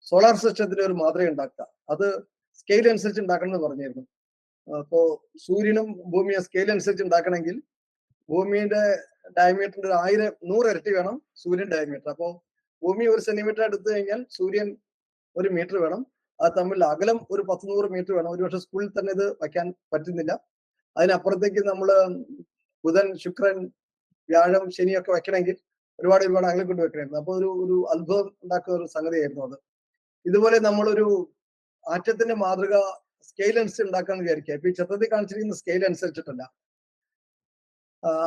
സോളാർ സിസ്റ്റത്തിന്റെ ഒരു മാതൃക ഉണ്ടാക്കുക. അത് സ്കെയിൽ അനുസരിച്ച് ഉണ്ടാക്കണം എന്ന് പറഞ്ഞിരുന്നു. അപ്പോ സൂര്യനും ഭൂമിയെ സ്കെയിൽ അനുസരിച്ച് ഉണ്ടാക്കണമെങ്കിൽ ഭൂമിയുടെ ഡയമീറ്ററിന്റെ 100 ഇരട്ടി വേണം സൂര്യൻ ഡയമീറ്റർ. അപ്പോൾ ഭൂമി 1 സെന്റിമീറ്റർ എടുത്തു കഴിഞ്ഞാൽ സൂര്യൻ 1 മീറ്റർ വേണം. അത് തമ്മിൽ അകലം ഒരു 10-100 മീറ്റർ വേണം. ഒരുപക്ഷെ സ്കൂളിൽ തന്നെ ഇത് വയ്ക്കാൻ പറ്റുന്നില്ല. അതിനപ്പുറത്തേക്ക് നമ്മൾ ബുധൻ, ശുക്രൻ, വ്യാഴം, ശനിയൊക്കെ വെക്കണമെങ്കിൽ ഒരുപാട് അകലം കൊണ്ട് വെക്കണമായിരുന്നു. അപ്പോൾ ഒരു അത്ഭുതം ഉണ്ടാക്കുന്ന ഒരു സംഗതിയായിരുന്നു അത്. ഇതുപോലെ നമ്മളൊരു ആറ്റത്തിന്റെ മാതൃക സ്കെയിൽ അനുസരിച്ച് ഉണ്ടാക്കാന്ന് വിചാരിക്കുക. ഇപ്പൊ ഈ ചിത്രത്തിൽ കാണിച്ചിരിക്കുന്ന സ്കെയിൽ അനുസരിച്ചിട്ടല്ല.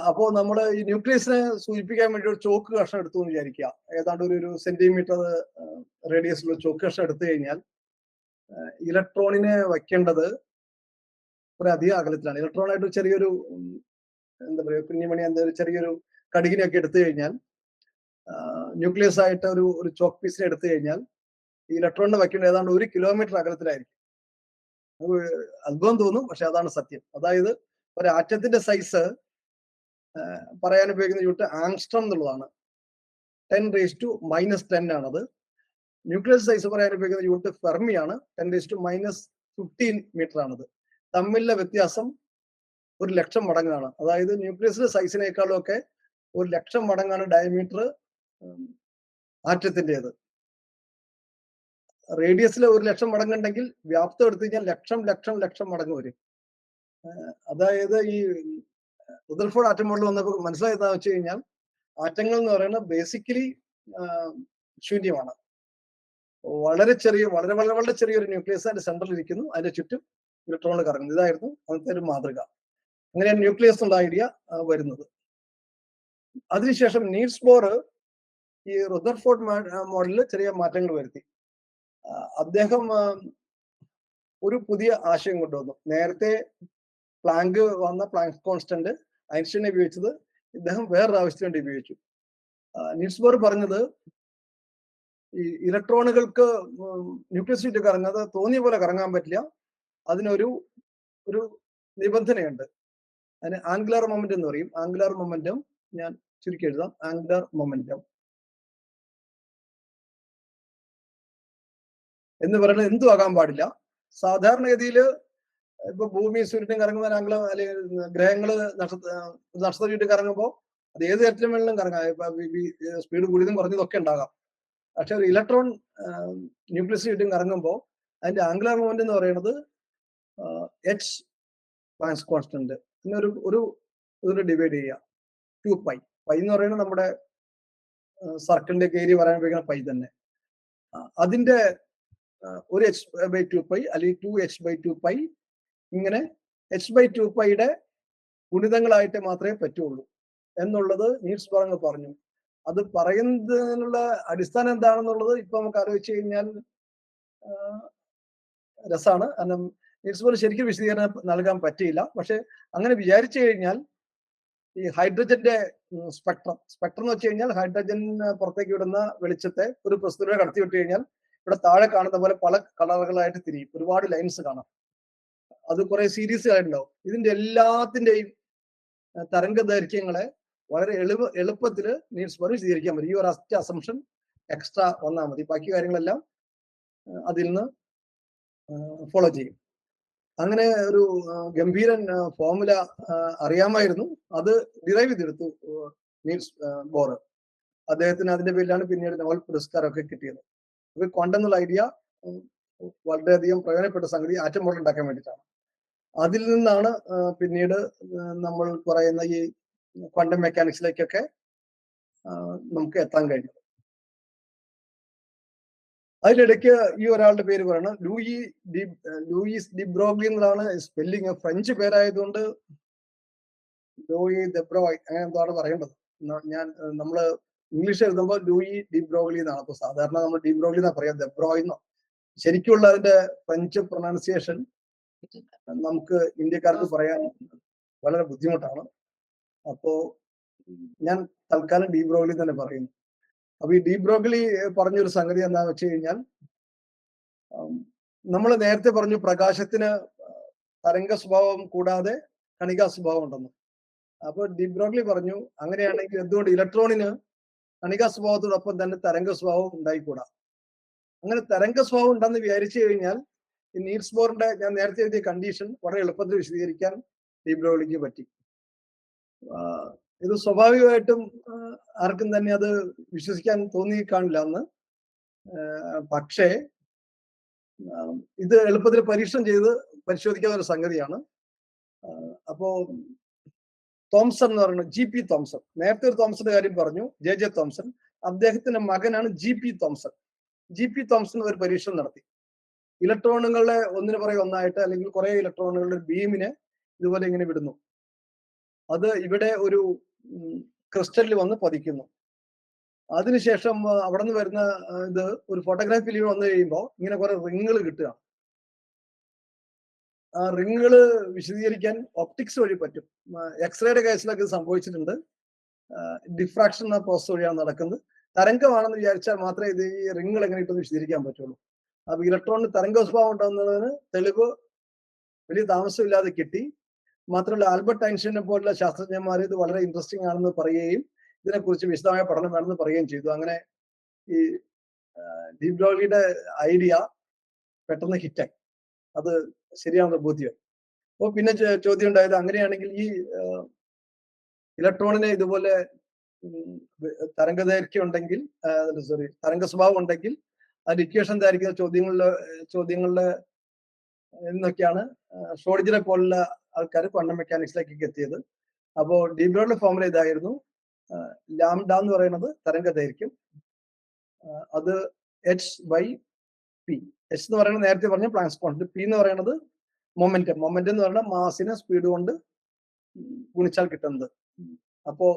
അപ്പോൾ നമ്മൾ ഈ ന്യൂക്ലിയസിനെ സൂചിപ്പിക്കാൻ വേണ്ടി ഒരു ചോക്ക് കഷ്ണം എടുത്തു എന്ന് വിചാരിക്കുക. ഏതാണ്ട് ഒരു സെന്റിമീറ്റർ റേഡിയസിലുള്ള ചോക്ക് കഷ്ണം എടുത്തു കഴിഞ്ഞാൽ ഇലക്ട്രോണിനെ വയ്ക്കേണ്ടത് കുറെ അധികം അകലത്തിലാണ്. ഇലക്ട്രോണായിട്ട് ചെറിയൊരു എന്താ പറയുക, കുഞ്ഞുമണി ഒരു ചെറിയൊരു കടുകിനെയൊക്കെ എടുത്തു കഴിഞ്ഞാൽ, ന്യൂക്ലിയസ് ആയിട്ട് ഒരു ചോക്ക് പീസിനെ എടുത്തു കഴിഞ്ഞാൽ ഈ ഇലക്ട്രോണിനെ വയ്ക്കേണ്ടത് ഏതാണ്ട് 1 കിലോമീറ്റർ അകലത്തിലായിരിക്കും. അത്ഭുതം തോന്നും, പക്ഷെ അതാണ് സത്യം. അതായത് ഒരു ആറ്റത്തിന്റെ സൈസ് പറയാൻ ഉപയോഗിക്കുന്ന യൂണിറ്റ് ആങ്സ്ട്രം എന്നുള്ളതാണ്. 10⁻⁻10 ആണത്. ന്യൂക്ലിയസ് സൈസ് പറയാൻ ഉപയോഗിക്കുന്ന യൂണിറ്റ് ഫെർമിയാണ്. 10⁻15 മീറ്റർ ആണത്. തമ്മിലുള്ള വ്യത്യാസം 1,00,000 മടങ്ങാണ്. അതായത് ന്യൂക്ലിയസിന്റെ സൈസിനേക്കാളും ഒക്കെ 1,00,000 മടങ്ങാണ് ഡയമീറ്റർ ആറ്റത്തിൻ്റെത്. റേഡിയസിൽ 1,00,000 മടങ്ങുണ്ടെങ്കിൽ വ്യാപ്തം എടുത്തു കഴിഞ്ഞാൽ ലക്ഷം മടങ്ങ് വരും. അതായത് ഈ റുദർഫോർഡ് ആറ്റം മോഡൽ വന്നപ്പോൾ മനസ്സിലായതെന്ന് വെച്ച് കഴിഞ്ഞാൽ ആറ്റങ്ങൾ എന്ന് പറയുന്നത് ബേസിക്കലി ശൂന്യമാണ്. വളരെ ചെറിയൊരു ന്യൂക്ലിയസ് അതിന്റെ സെന്ററിൽ ഇരിക്കുന്നു, അതിന്റെ ചുറ്റും ഇലക്ട്രോണുകൾ കറങ്ങുന്നു. ഇതായിരുന്നു അന്നത്തെ ഒരു മാതൃക. അങ്ങനെയാണ് ന്യൂക്ലിയസ് എന്നുള്ള ഐഡിയ വരുന്നത്. അതിനുശേഷം നീൽസ് ബോർ ഈ റുദർഫോർഡ് മോഡലിൽ ചെറിയ മാറ്റങ്ങൾ വരുത്തി. അദ്ദേഹം ഒരു പുതിയ ആശയം കൊണ്ടുവന്നു. നേരത്തെ പ്ലാങ്ക് വന്ന പ്ലാങ്ക് കോൺസ്റ്റന്റ് ഐൻസ്റ്റൈൻ ഉപയോഗിച്ചത് ഇദ്ദേഹം വേറൊരു ആവശ്യത്തിന് വേണ്ടി ഉപയോഗിച്ചു. നീൽസ് ബോർ പറഞ്ഞത് ഈ ഇലക്ട്രോണുകൾക്ക് ന്യൂക്ലിയസ് ചുറ്റും കറങ്ങാതെ തോന്നിയ പോലെ കറങ്ങാൻ പറ്റില്ല. അതിനൊരു നിബന്ധനയുണ്ട്. അതിന് ആംഗുലാർ മൊമെന്റം എന്ന് പറയും. ആംഗുലാർ മൊമെന്റം ഞാൻ ചുരുക്കി എഴുതാം. ആംഗുലാർ മൊമെന്റം എന്ന് പറയുന്നത് എന്തും ആകാൻ പാടില്ല. സാധാരണഗതിയിൽ ഇപ്പൊ ഭൂമി സൂര്യനും കറങ്ങുന്ന ആംഗുലർ, അല്ലെങ്കിൽ ഗ്രഹങ്ങള് നക്ഷത്ര ചുറ്റും കറങ്ങുമ്പോൾ അത് ഏത് തരത്തിലും വേണമെങ്കിലും കറങ്ങാം. ഇപ്പൊ സ്പീഡ് കൂടിയതും കുറഞ്ഞതൊക്കെ ഉണ്ടാകാം. പക്ഷെ ഒരു ഇലക്ട്രോൺ ന്യൂക്ലിയസ് ചുറ്റും കറങ്ങുമ്പോൾ അതിന്റെ ആംഗുലാർ മൊമെന്റ് എന്ന് പറയുന്നത് എച്ച് പ്ലാങ്ക്സ് കോൺസ്റ്റന്റ് പിന്നെ ഒരു ഡിവൈഡ് ചെയ്യുക 2π. പൈ എന്ന് പറയുന്നത് നമ്മുടെ സർക്കിളിന്റെ ഏരിയ പറയാൻ ഉപയോഗിക്കുന്ന പൈ തന്നെ. അതിന്റെ ഒരു h/2π അല്ലെങ്കിൽ 2h/2π, ഇങ്ങനെ h/2πയുടെ ഗുണിതങ്ങളായിട്ട് മാത്രമേ പറ്റുള്ളൂ എന്നുള്ളത് നീൽസ് ബോർ പറഞ്ഞു. അത് പറയുന്നതിനുള്ള അടിസ്ഥാനം എന്താണെന്നുള്ളത് ഇപ്പൊ നമുക്ക് ആലോചിച്ച് കഴിഞ്ഞാൽ രസമാണ്. കാരണം നീൽസ് ബോർ ശരിക്കും വിശദീകരണം നൽകാൻ പറ്റിയില്ല. പക്ഷെ അങ്ങനെ വിചാരിച്ചു കഴിഞ്ഞാൽ ഈ ഹൈഡ്രജന്റെ സ്പെക്ട്രം എന്ന് വെച്ച് കഴിഞ്ഞാൽ ഹൈഡ്രജൻ പുറത്തേക്ക് വിടുന്ന വെളിച്ചത്തെ ഒരു പ്രസ്തുത കടത്തി വിട്ട് കഴിഞ്ഞാൽ ഇവിടെ താഴെ കാണുന്ന പോലെ പല കളറുകളായിട്ട് തിരിയും. ഒരുപാട് ലൈൻസ് കാണാം. അത് കുറെ സീരീസ് ആയിട്ടുണ്ടാവും. ഇതിന്റെ എല്ലാത്തിന്റെയും തരംഗ ദൈർഘ്യങ്ങളെ വളരെ എളുപ്പത്തിൽ നീൽസ് ബോർ വിശദീകരിക്കാൻ പറ്റും. ഈ ഒരു അസംഷൻ എക്സ്ട്രാ വന്നാൽ മതി. ബാക്കി കാര്യങ്ങളെല്ലാം അതിൽ നിന്ന് ഫോളോ ചെയ്യും. അങ്ങനെ ഒരു ഗംഭീരൻ ഫോർമുല അറിയാമായിരുന്നു. അത് ഡിറൈവ് ചെയ്തെടുത്തു നീൽസ് ബോർ. അദ്ദേഹത്തിന് അതിന്റെ പേരിലാണ് പിന്നീട് നോബൽ പുരസ്കാരമൊക്കെ കിട്ടിയത്. അപ്പൊ ക്വാണ്ടം എന്നുള്ള ഐഡിയ വളരെയധികം പ്രയോജനപ്പെട്ട സംഗതി ആറ്റം മോഡൽ ഉണ്ടാക്കാൻ വേണ്ടിയിട്ടാണ്. അതിൽ നിന്നാണ് പിന്നീട് നമ്മൾ പറയുന്ന ഈ ക്വാണ്ടം മെക്കാനിക്സിലേക്കൊക്കെ നമുക്ക് എത്താൻ കഴിഞ്ഞത്. അതിനിടയ്ക്ക് ഈ ഒരാളുടെ പേര് പറയണം, ലൂയിസ് ഡി ബ്രോഗ്ലി എന്നതാണ് സ്പെല്ലിങ്. ഫ്രഞ്ച് പേരായതുകൊണ്ട് ലൂയി ദെബ്രോയ് അങ്ങനെ എന്താണ് പറയേണ്ടത്. നമ്മള് ഇംഗ്ലീഷ് എഴുതുമ്പോൾ ലൂയി ഡി ബ്രോഗ്ലി എന്നാണ്. അപ്പൊ സാധാരണ നമ്മൾ ഡി ബ്രോഗ്ലി എന്നാ പറയാം, ദെബ്രോയ് എന്നോ. ശരിക്കുള്ള അതിന്റെ ഫ്രഞ്ച് പ്രൊനൗൺസിയേഷൻ നമുക്ക് ഇന്ത്യക്കാർക്ക് പറയാൻ വളരെ ബുദ്ധിമുട്ടാണ്. അപ്പോ ഞാൻ തൽക്കാലം ഡി ബ്രോഗ്ലി തന്നെ പറയുന്നു. അപ്പൊ ഈ ഡി ബ്രോഗ്ലി പറഞ്ഞൊരു സംഗതി എന്താന്ന് വെച്ച് കഴിഞ്ഞാൽ, നമ്മൾ നേരത്തെ പറഞ്ഞു പ്രകാശത്തിന് തരംഗ സ്വഭാവം കൂടാതെ കണികാ സ്വഭാവം ഉണ്ടെന്ന്. അപ്പൊ ഡി ബ്രോഗ്ലി പറഞ്ഞു അങ്ങനെയാണെങ്കിൽ എന്തുകൊണ്ട് ഇലക്ട്രോണിന് കണികാ സ്വഭാവത്തോടൊപ്പം തന്നെ തരംഗ സ്വഭാവം ഉണ്ടായിക്കൂടാ. അങ്ങനെ തരംഗ സ്വഭാവം ഉണ്ടെന്ന് വിചാരിച്ചു കഴിഞ്ഞാൽ ഈ നീൽസ് ബോറിന്റെ ഞാൻ നേരത്തെ എഴുതിയ കണ്ടീഷൻ വളരെ എളുപ്പത്തിൽ വിശദീകരിക്കാൻ ഡി ബ്രോഗ്ലിക്ക് പറ്റി. ഇത് സ്വാഭാവികമായിട്ടും ആർക്കും തന്നെ അത് വിശ്വസിക്കാൻ തോന്നി കാണില്ല അന്ന്. പക്ഷേ ഇത് എളുപ്പത്തിൽ പരീക്ഷണം ചെയ്ത് പരിശോധിക്കാവുന്ന ഒരു സംഗതിയാണ്. അപ്പോ തോംസൺ എന്ന് പറയുന്നത് GP തോംസൺ, നേരത്തെ ഒരു തോംസന്റെ കാര്യം പറഞ്ഞു, JJ തോംസൺ. അദ്ദേഹത്തിന്റെ മകനാണ് GP തോംസൺ. GP തോംസൺ ഒരു പരീക്ഷണം നടത്തി. ഇലക്ട്രോണുകളെ ഒന്നിനു പുറകെ ഒന്നായിട്ട് അല്ലെങ്കിൽ കുറെ ഇലക്ട്രോണുകളുടെ ബീമിനെ ഇതുപോലെ ഇങ്ങനെ വിടുന്നു. അത് ഇവിടെ ഒരു ക്രിസ്റ്റലിൽ വന്ന് പതിക്കുന്നു. അതിനുശേഷം അവിടെ നിന്ന് വരുന്ന ഇത് ഒരു ഫോട്ടോഗ്രാഫി ഫിലിം വന്നു കഴിയുമ്പോൾ ഇങ്ങനെ കുറെ റിങ്ങുകൾ കിട്ടുകയാണ്. ആ റിങ്ങുകൾ വിശദീകരിക്കാൻ ഒപ്റ്റിക്സ് വഴി പറ്റും. എക്സ്റേയുടെ കേസിലൊക്കെ ഇത് സംഭവിച്ചിട്ടുണ്ട്. ഡിഫ്രാക്ഷൻ എന്ന പ്രോസസ് വഴിയാണ് നടക്കുന്നത്. തരംഗമാണെന്ന് വിചാരിച്ചാൽ മാത്രമേ ഇത് ഈ റിങ്ങുകൾ എങ്ങനെ ഇട്ടൊന്ന് വിശദീകരിക്കാൻ പറ്റുള്ളൂ. അപ്പൊ ഇലക്ട്രോണിന് തരംഗ സ്വഭാവം ഉണ്ടാകുന്നതിന് തെളിവ് വലിയ താമസമില്ലാതെ കിട്ടി. മാത്രമല്ല ആൽബർട്ട് ഐൻസ്റ്റൈനെ പോലുള്ള ശാസ്ത്രജ്ഞന്മാർ ഇത് വളരെ ഇൻട്രസ്റ്റിംഗ് ആണെന്ന് പറയുകയും ഇതിനെക്കുറിച്ച് വിശദമായ പഠനം വേണമെന്ന് പറയുകയും ചെയ്തു. അങ്ങനെ ഈ ഡി ബ്രോഗ്ലിയുടെ ഐഡിയ പെട്ടെന്ന് ഹിറ്റായി. അത് ശരിയാണെന്ന് ബോധ്യം. അപ്പോൾ പിന്നെ ചോദ്യം ഉണ്ടായത് അങ്ങനെയാണെങ്കിൽ ഈ ഇലക്ട്രോണിനെ ഇതുപോലെ തരംഗദൈർഘ്യം ഉണ്ടെങ്കിൽ, തരംഗ സ്വഭാവം ഉണ്ടെങ്കിൽ അതിന്റെ ഇക്വേഷൻ തയ്യാറിക്കുന്ന ചോദ്യങ്ങളിലെ എന്നൊക്കെയാണ് ഷ്രോഡിഞ്ചറെ പോലുള്ള ആൾക്കാർ ക്വാണ്ടം മെക്കാനിക്സിലേക്കൊക്കെ എത്തിയത്. അപ്പോൾ ഡി ബ്രോഗ്ലിയുടെ ഫോർമുല ഇതായിരുന്നു. ലാംഡ എന്ന് പറയുന്നത് തരംഗ ദൈർഘ്യം, അത് h/p. h എന്ന് പറയുന്നത് നേരത്തെ പറഞ്ഞ പ്ലാങ്ക്സ് കോൺസ്റ്റന്റ്. p എന്ന് പറയുന്നത് മൊമെന്റം. മൊമെന്റം എന്ന് പറയുന്നത് മാസിനെ സ്പീഡ് കൊണ്ട് ഗുണിച്ചാൽ കിട്ടുന്നത്. അപ്പോ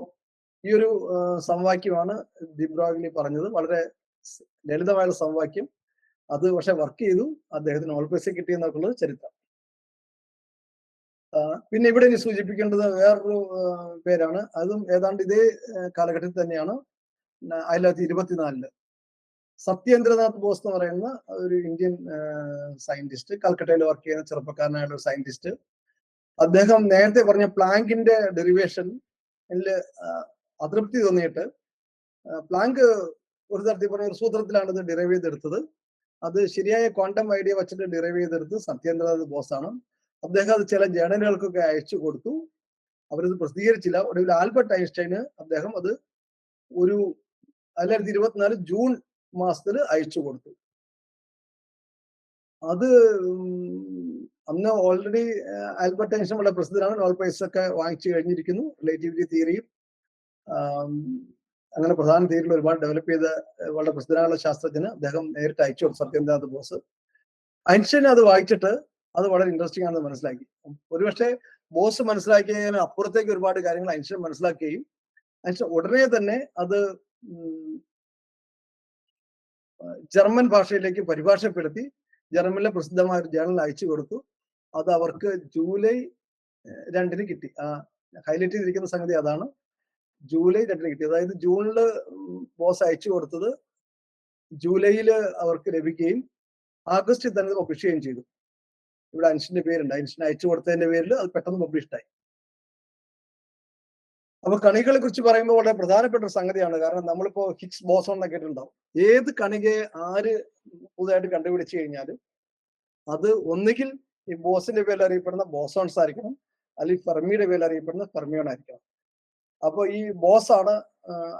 ഈ ഒരു സമവാക്യമാണ് ഡി ബ്രോഗ്ലി പറഞ്ഞത്. വളരെ ലളിതമായ സമവാക്യം. അത് പക്ഷെ വർക്ക് ചെയ്തു. അദ്ദേഹത്തിന് നോബൽ പ്രൈസ് കിട്ടി എന്നൊക്കെയുള്ളത് ചരിത്രം. പിന്നെ ഇവിടെ ഇനി സൂചിപ്പിക്കേണ്ടത് വേറൊരു പേരാണ്. അതും ഏതാണ്ട് ഇതേ കാലഘട്ടത്തിൽ തന്നെയാണ്. 1924 സത്യേന്ദ്രനാഥ് ബോസ് എന്ന് പറയുന്ന ഒരു ഇന്ത്യൻ സയന്റിസ്റ്റ്, കൽക്കട്ടയിൽ വർക്ക് ചെയ്യുന്ന ചെറുപ്പക്കാരനായുള്ള ഒരു സയന്റിസ്റ്റ്. അദ്ദേഹം നേരത്തെ പറഞ്ഞ പ്ലാങ്കിന്റെ ഡെറിവേഷനിൽ അതൃപ്തി തോന്നിയിട്ട് പ്ലാങ്ക് ഒരു തരത്തിൽ പറഞ്ഞ ഒരു സൂത്രത്തിലാണ് ഇത് ഡിറൈവ് ചെയ്തെടുത്തത്. അത് ശരിയായ ക്വാണ്ടം ഐഡിയ വെച്ചിട്ട് ഡിറൈവ് ചെയ്തെടുത്ത് സത്യേന്ദ്രനാഥ് ബോസ് ആണ്. അദ്ദേഹം അത് ചില ജേണലുകൾക്കൊക്കെ അയച്ചു കൊടുത്തു. അവരത് പ്രസിദ്ധീകരിച്ചില്ല. ഒടുവിൽ ആൽബർട്ട് ഐൻസ്റ്റൈന് അദ്ദേഹം അത് ഒരു 1924 ജൂൺ മാസത്തിൽ അയച്ചു കൊടുത്തു. അത് അന്ന് ഓൾറെഡി ആൽബർട്ട് ഐൻസ്റ്റൈൻ വളരെ പ്രസിദ്ധനാണ്. നോബൽ പ്രൈസ് ഒക്കെ വാങ്ങിച്ചു കഴിഞ്ഞിരിക്കുന്നു. റിലേറ്റിവിറ്റി തിയറിയും അങ്ങനെ പ്രധാന തിയറികൾ ഒരുപാട് ഡെവലപ്പ് ചെയ്ത വളരെ പ്രസിദ്ധനായുള്ള ശാസ്ത്രജ്ഞന് അദ്ദേഹം നേരിട്ട് അയച്ചു കൊടുത്തു, സത്യേന്ദ്രനാഥ് ബോസ്. ഐൻസ്റ്റൈൻ അത് വായിച്ചിട്ട് അത് വളരെ ഇൻട്രസ്റ്റിംഗ് ആണെന്ന് മനസ്സിലാക്കി. ഒരുപക്ഷെ ബോസ് മനസ്സിലാക്കിയതിന് അപ്പുറത്തേക്ക് ഒരുപാട് കാര്യങ്ങൾ ഐൻസ്റ്റൈൻ മനസ്സിലാക്കുകയും ഐൻസ്റ്റൈൻ ഉടനെ തന്നെ അത് ജർമ്മൻ ഭാഷയിലേക്ക് പരിഭാഷപ്പെടുത്തി ജർമ്മനിലെ പ്രസിദ്ധമായ ഒരു ജേണൽ അയച്ചു കൊടുത്തു. അത് അവർക്ക് ജൂലൈ 2 കിട്ടി. ഹൈലൈറ്റ് ചെയ്തിരിക്കുന്ന സംഗതി അതാണ്. ജൂലൈ 2 കിട്ടി. അതായത് ജൂണിൽ ബോസ് അയച്ചു കൊടുത്തത് ജൂലൈയിൽ അവർക്ക് ലഭിക്കുകയും ആഗസ്റ്റിൽ തന്നെ പബ്ലിഷ് ചെയ്യുകയും ചെയ്തു. ഇവിടെ ഐൻസ്റ്റൈന്റെ പേരുണ്ട്. ഐൻസ്റ്റൈൻ അയച്ചു കൊടുത്തതിന്റെ പേരിൽ അത് പെട്ടെന്ന് പബ്ലിഷ്ഡായി. അപ്പൊ കണികളെ കുറിച്ച് പറയുമ്പോൾ വളരെ പ്രധാനപ്പെട്ട ഒരു സംഗതിയാണ്. കാരണം നമ്മളിപ്പോ ഹിഗ്സ് ബോസോൺ എന്നൊക്കെ കേട്ടിട്ടുണ്ടാവും. ഏത് കണികയെ ആര് പുതുതായിട്ട് കണ്ടുപിടിച്ചു കഴിഞ്ഞാലും അത് ഒന്നുകിൽ ഈ ബോസിന്റെ പേരിൽ അറിയപ്പെടുന്ന ബോസോൺസ് ആയിരിക്കണം, അല്ലെങ്കിൽ ഫെർമിയുടെ പേരിൽ അറിയപ്പെടുന്ന ഫെർമിയോൺ ആയിരിക്കണം. അപ്പൊ ഈ ബോസ് ആണ്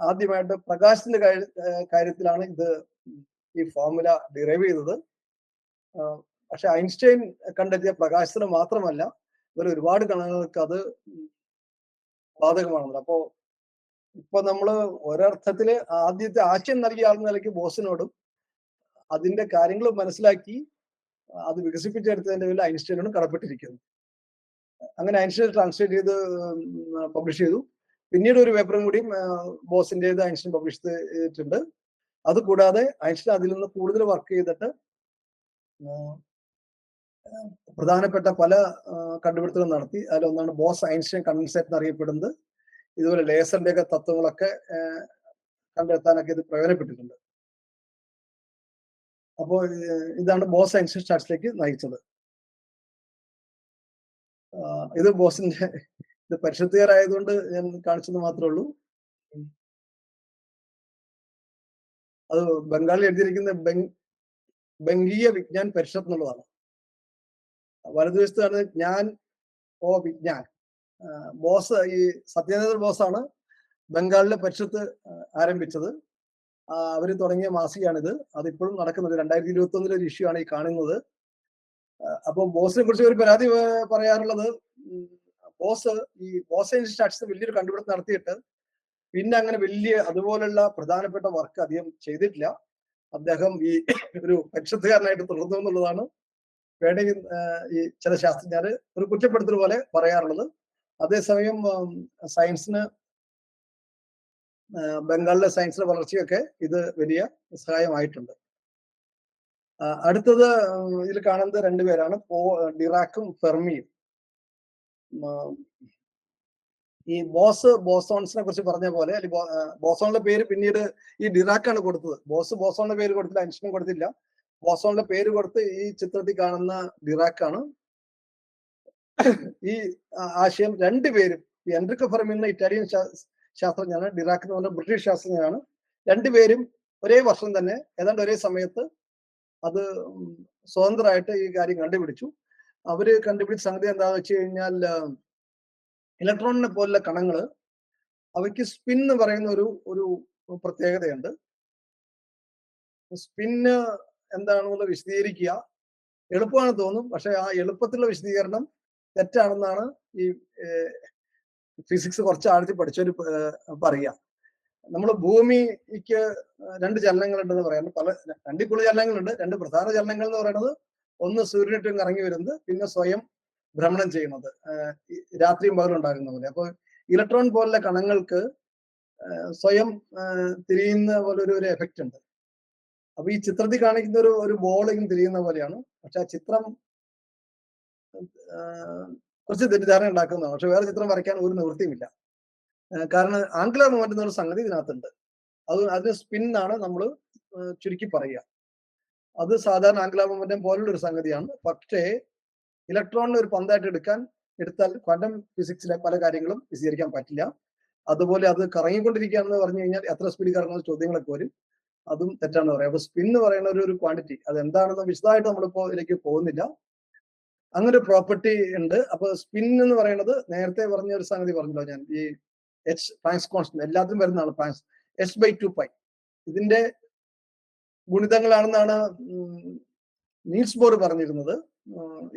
ആദ്യമായിട്ട് പ്രകാശത്തിന്റെ കാര്യത്തിലാണ് ഇത് ഈ ഫോർമുല ഡിറൈവ് ചെയ്തത്. പക്ഷെ ഐൻസ്റ്റൈൻ കണ്ടെത്തിയ പ്രകാശത്തിന് മാത്രമല്ല, ഒരുപാട് കണങ്ങൾക്ക് അത് ബാധകമാണല്ലോ. അപ്പോ ഇപ്പൊ നമ്മള് ഒരർത്ഥത്തില് ആദ്യത്തെ ആശയം നൽകിയ ആൾ നിലയ്ക്ക് ബോസിനോടും അതിന്റെ കാര്യങ്ങൾ മനസ്സിലാക്കി അത് വികസിപ്പിച്ചെടുത്തതിന്റെ പേരിൽ ഐൻസ്റ്റൈനോടും കടപ്പെട്ടിരിക്കുന്നു. അങ്ങനെ ഐൻസ്റ്റൈൻ ട്രാൻസ്ലേറ്റ് ചെയ്ത് പബ്ലിഷ് ചെയ്തു. പിന്നീട് ഒരു പേപ്പറും കൂടി ബോസിന്റേത് ഐൻസ്റ്റൈൻ പബ്ലിഷ് ചെയ്തിട്ടുണ്ട്. അതുകൂടാതെ ഐൻസ്റ്റൈൻ അതിൽ നിന്ന് കൂടുതൽ വർക്ക് ചെയ്തിട്ട് പ്രധാനപ്പെട്ട പല കണ്ടുപിടുത്തങ്ങളും നടത്തി. അതിലൊന്നാണ് ബോസ് ഐൻസ്റ്റൈൻ കണ്ടൻസേറ്റ് എന്നറിയപ്പെടുന്നത്. ഇതുപോലെ ലേസറിന്റെ ഒക്കെ തത്വങ്ങളൊക്കെ കണ്ടെത്താനൊക്കെ ഇത് പ്രയോജനപ്പെട്ടിട്ടുണ്ട്. അപ്പോൾ ഇതാണ് ബോസ് ഐൻസ്റ്റൈൻ സ്റ്റാറ്റ്സിലേക്ക് നയിച്ചത്. ഇത് ബോസിന്റെ ഇത് പരിശുദ്ധീകരായതുകൊണ്ട് ഞാൻ കാണിച്ചത് മാത്രമേ ഉള്ളൂ. അത് ബംഗാളിൽ എഴുതിയിരിക്കുന്ന ബംഗീയ വിജ്ഞാൻ പരിഷത്ത് എന്നുള്ളതാണ്. വലതുവശത്താണ് ഞാൻ ഓ വിജ്ഞാൻ. ബോസ് ഈ സത്യേന്ദ്ര ബോസാണ് ബംഗാളിലെ പരിഷത്ത് ആരംഭിച്ചത്. അവര് തുടങ്ങിയ മാസികയാണിത്. അതിപ്പോഴും നടക്കുന്നത്. 2021 ഒരു ഇഷ്യൂ ആണ് ഈ കാണുന്നത്. അപ്പൊ ബോസിനെ കുറിച്ച് ഒരു പരാതി പറയാറുള്ളത്, ബോസ് സ്റ്റാറ്റ്സ് വലിയൊരു കണ്ടുപിടുത്തം നടത്തിയിട്ട് പിന്നെ അങ്ങനെ വലിയ അതുപോലുള്ള പ്രധാനപ്പെട്ട വർക്ക് അധികം ചെയ്തിട്ടില്ല. അദ്ദേഹം ഈ ഒരു പരിശുദ്ധകാരനായിട്ട് തുടർന്നു എന്നുള്ളതാണ് ഈ ചില ശാസ്ത്രജ്ഞര് ഒരു കുറ്റപ്പെടുത്തൽ പോലെ പറയാറുള്ളത്. അതേസമയം സയൻസിന്, ബംഗാളിലെ സയൻസിന്റെ വളർച്ചയൊക്കെ ഇത് വലിയ സഹായമായിട്ടുണ്ട്. അടുത്തത് ഇതിൽ കാണുന്നത് രണ്ടുപേരാണ്, ഡിറാക്കും ഫെർമിയും. ഈ ബോസോൺസിനെ കുറിച്ച് പറഞ്ഞ പോലെ, അല്ലെങ്കിൽ ബോസോണിന്റെ പേര് പിന്നീട് ഈ ഡിറാക്കാണ് കൊടുത്തത്. ബോസോണിന്റെ പേര് കൊടുത്തില്ല, ഐൻസ്റ്റൈൻ കൊടുത്തില്ല. ബോസോണിന്റെ പേര് കൊടുത്ത് ഈ ചിത്രത്തിൽ കാണുന്ന ഡിറാക്കാണ്. ഈ ആശയം രണ്ടുപേരും, ഈ എൻറിക്കോ ഫെർമി എന്ന ഇറ്റാലിയൻ ശാസ്ത്രജ്ഞനാണ്, ഡിറാക്ക് എന്ന് പറഞ്ഞ ബ്രിട്ടീഷ് ശാസ്ത്രജ്ഞനാണ്. രണ്ടുപേരും ഒരേ വർഷം തന്നെ ഏതാണ്ട് ഒരേ സമയത്ത് അത് സ്വതന്ത്രമായിട്ട് ഈ കാര്യം കണ്ടുപിടിച്ചു. അവര് കണ്ടുപിടിച്ച സംഗതി എന്താണെന്ന് വെച്ച് കഴിഞ്ഞാൽ, ഇലക്ട്രോണിനെ പോലുള്ള കണങ്ങള് അവയ്ക്ക് സ്പിൻ എന്ന് പറയുന്ന ഒരു പ്രത്യേകതയുണ്ട്. സ്പിന്ന് എന്താണെന്നുള്ള വിശദീകരിക്കുക എളുപ്പമാണ് തോന്നും, പക്ഷെ ആ എളുപ്പത്തിലുള്ള വിശദീകരണം തെറ്റാണെന്നാണ് ഈ ഫിസിക്സ് കുറച്ച് ആഴത്തിൽ പഠിച്ചവര് പറയുക. നമ്മൾ ഭൂമിക്ക് രണ്ട് ചലനങ്ങളുണ്ടെന്ന് പറയുന്നത്, രണ്ടിൽ കൂടുതൽ ചലനങ്ങളുണ്ട്. രണ്ട് പ്രധാന ചലനങ്ങൾ എന്ന് പറയുന്നത്, ഒന്ന് സൂര്യനിട്ടും കറങ്ങി വരുന്നത്, പിന്നെ സ്വയം ഭ്രമണം ചെയ്യുന്നത്, രാത്രിയും പകലും ഉണ്ടാകുന്ന പോലെ. അപ്പൊ ഇലക്ട്രോൺ പോലുള്ള കണങ്ങൾക്ക് സ്വയം തിരിയുന്ന പോലെ ഒരു എഫക്റ്റ് ഉണ്ട്. അപ്പൊ ഈ ചിത്രത്തിൽ കാണിക്കുന്ന ഒരു ബോൾ ഇങ്ങനെ തിരിയുന്ന പോലെയാണ്. പക്ഷെ ആ ചിത്രം കുറച്ച് തെറ്റിദ്ധാരണ ഉണ്ടാക്കുന്നതാണ്. പക്ഷെ വേറെ ചിത്രം വരയ്ക്കാൻ ഒരു നിവൃത്തിയുമില്ല. കാരണം ആംഗുലർ മൊമെന്റ് എന്നൊരു സംഗതി ഇതിനകത്തുണ്ട്. അതിന് സ്പിൻ ആണ് നമ്മൾ ചുരുക്കി പറയുക. അത് സാധാരണ ആംഗുലർ മൊമെന്റം പോലുള്ള ഒരു സംഗതിയാണ്. പക്ഷേ ഇലക്ട്രോണിനെ ഒരു പന്തായിട്ട് എടുത്താൽ ക്വാണ്ടം ഫിസിക്സിലെ പല കാര്യങ്ങളും വിശദീകരിക്കാൻ പറ്റില്ല. അതുപോലെ അത് കറങ്ങിക്കൊണ്ടിരിക്കുകയാണെന്ന് പറഞ്ഞു കഴിഞ്ഞാൽ എത്ര സ്പീഡിൽ കറങ്ങുന്ന ചോദ്യങ്ങളൊക്കെ വരും. അതും തെറ്റാണെന്ന് പറയാം. അപ്പൊ സ്പിൻ എന്ന് പറയുന്ന ഒരു ക്വാണ്ടിറ്റി, അത് എന്താണെന്ന് വിശദമായിട്ട് നമ്മളിപ്പോ ഇതിലേക്ക് പോകുന്നില്ല. അങ്ങനെ ഒരു പ്രോപ്പർട്ടി ഉണ്ട്. അപ്പൊ സ്പിൻ എന്ന് പറയുന്നത് നേരത്തെ പറഞ്ഞ ഒരു സംഗതി പറഞ്ഞല്ലോ ഞാൻ, ഈ എച്ച് പ്ലാങ്ക്സ് കോൺസ്റ്റന്റ് എല്ലാത്തിനും വരുന്നതാണ്, h/2π. ഇതിന്റെ ഗുണിതങ്ങളാണെന്നാണ് നീൽസ് ബോർ പറഞ്ഞിരുന്നത്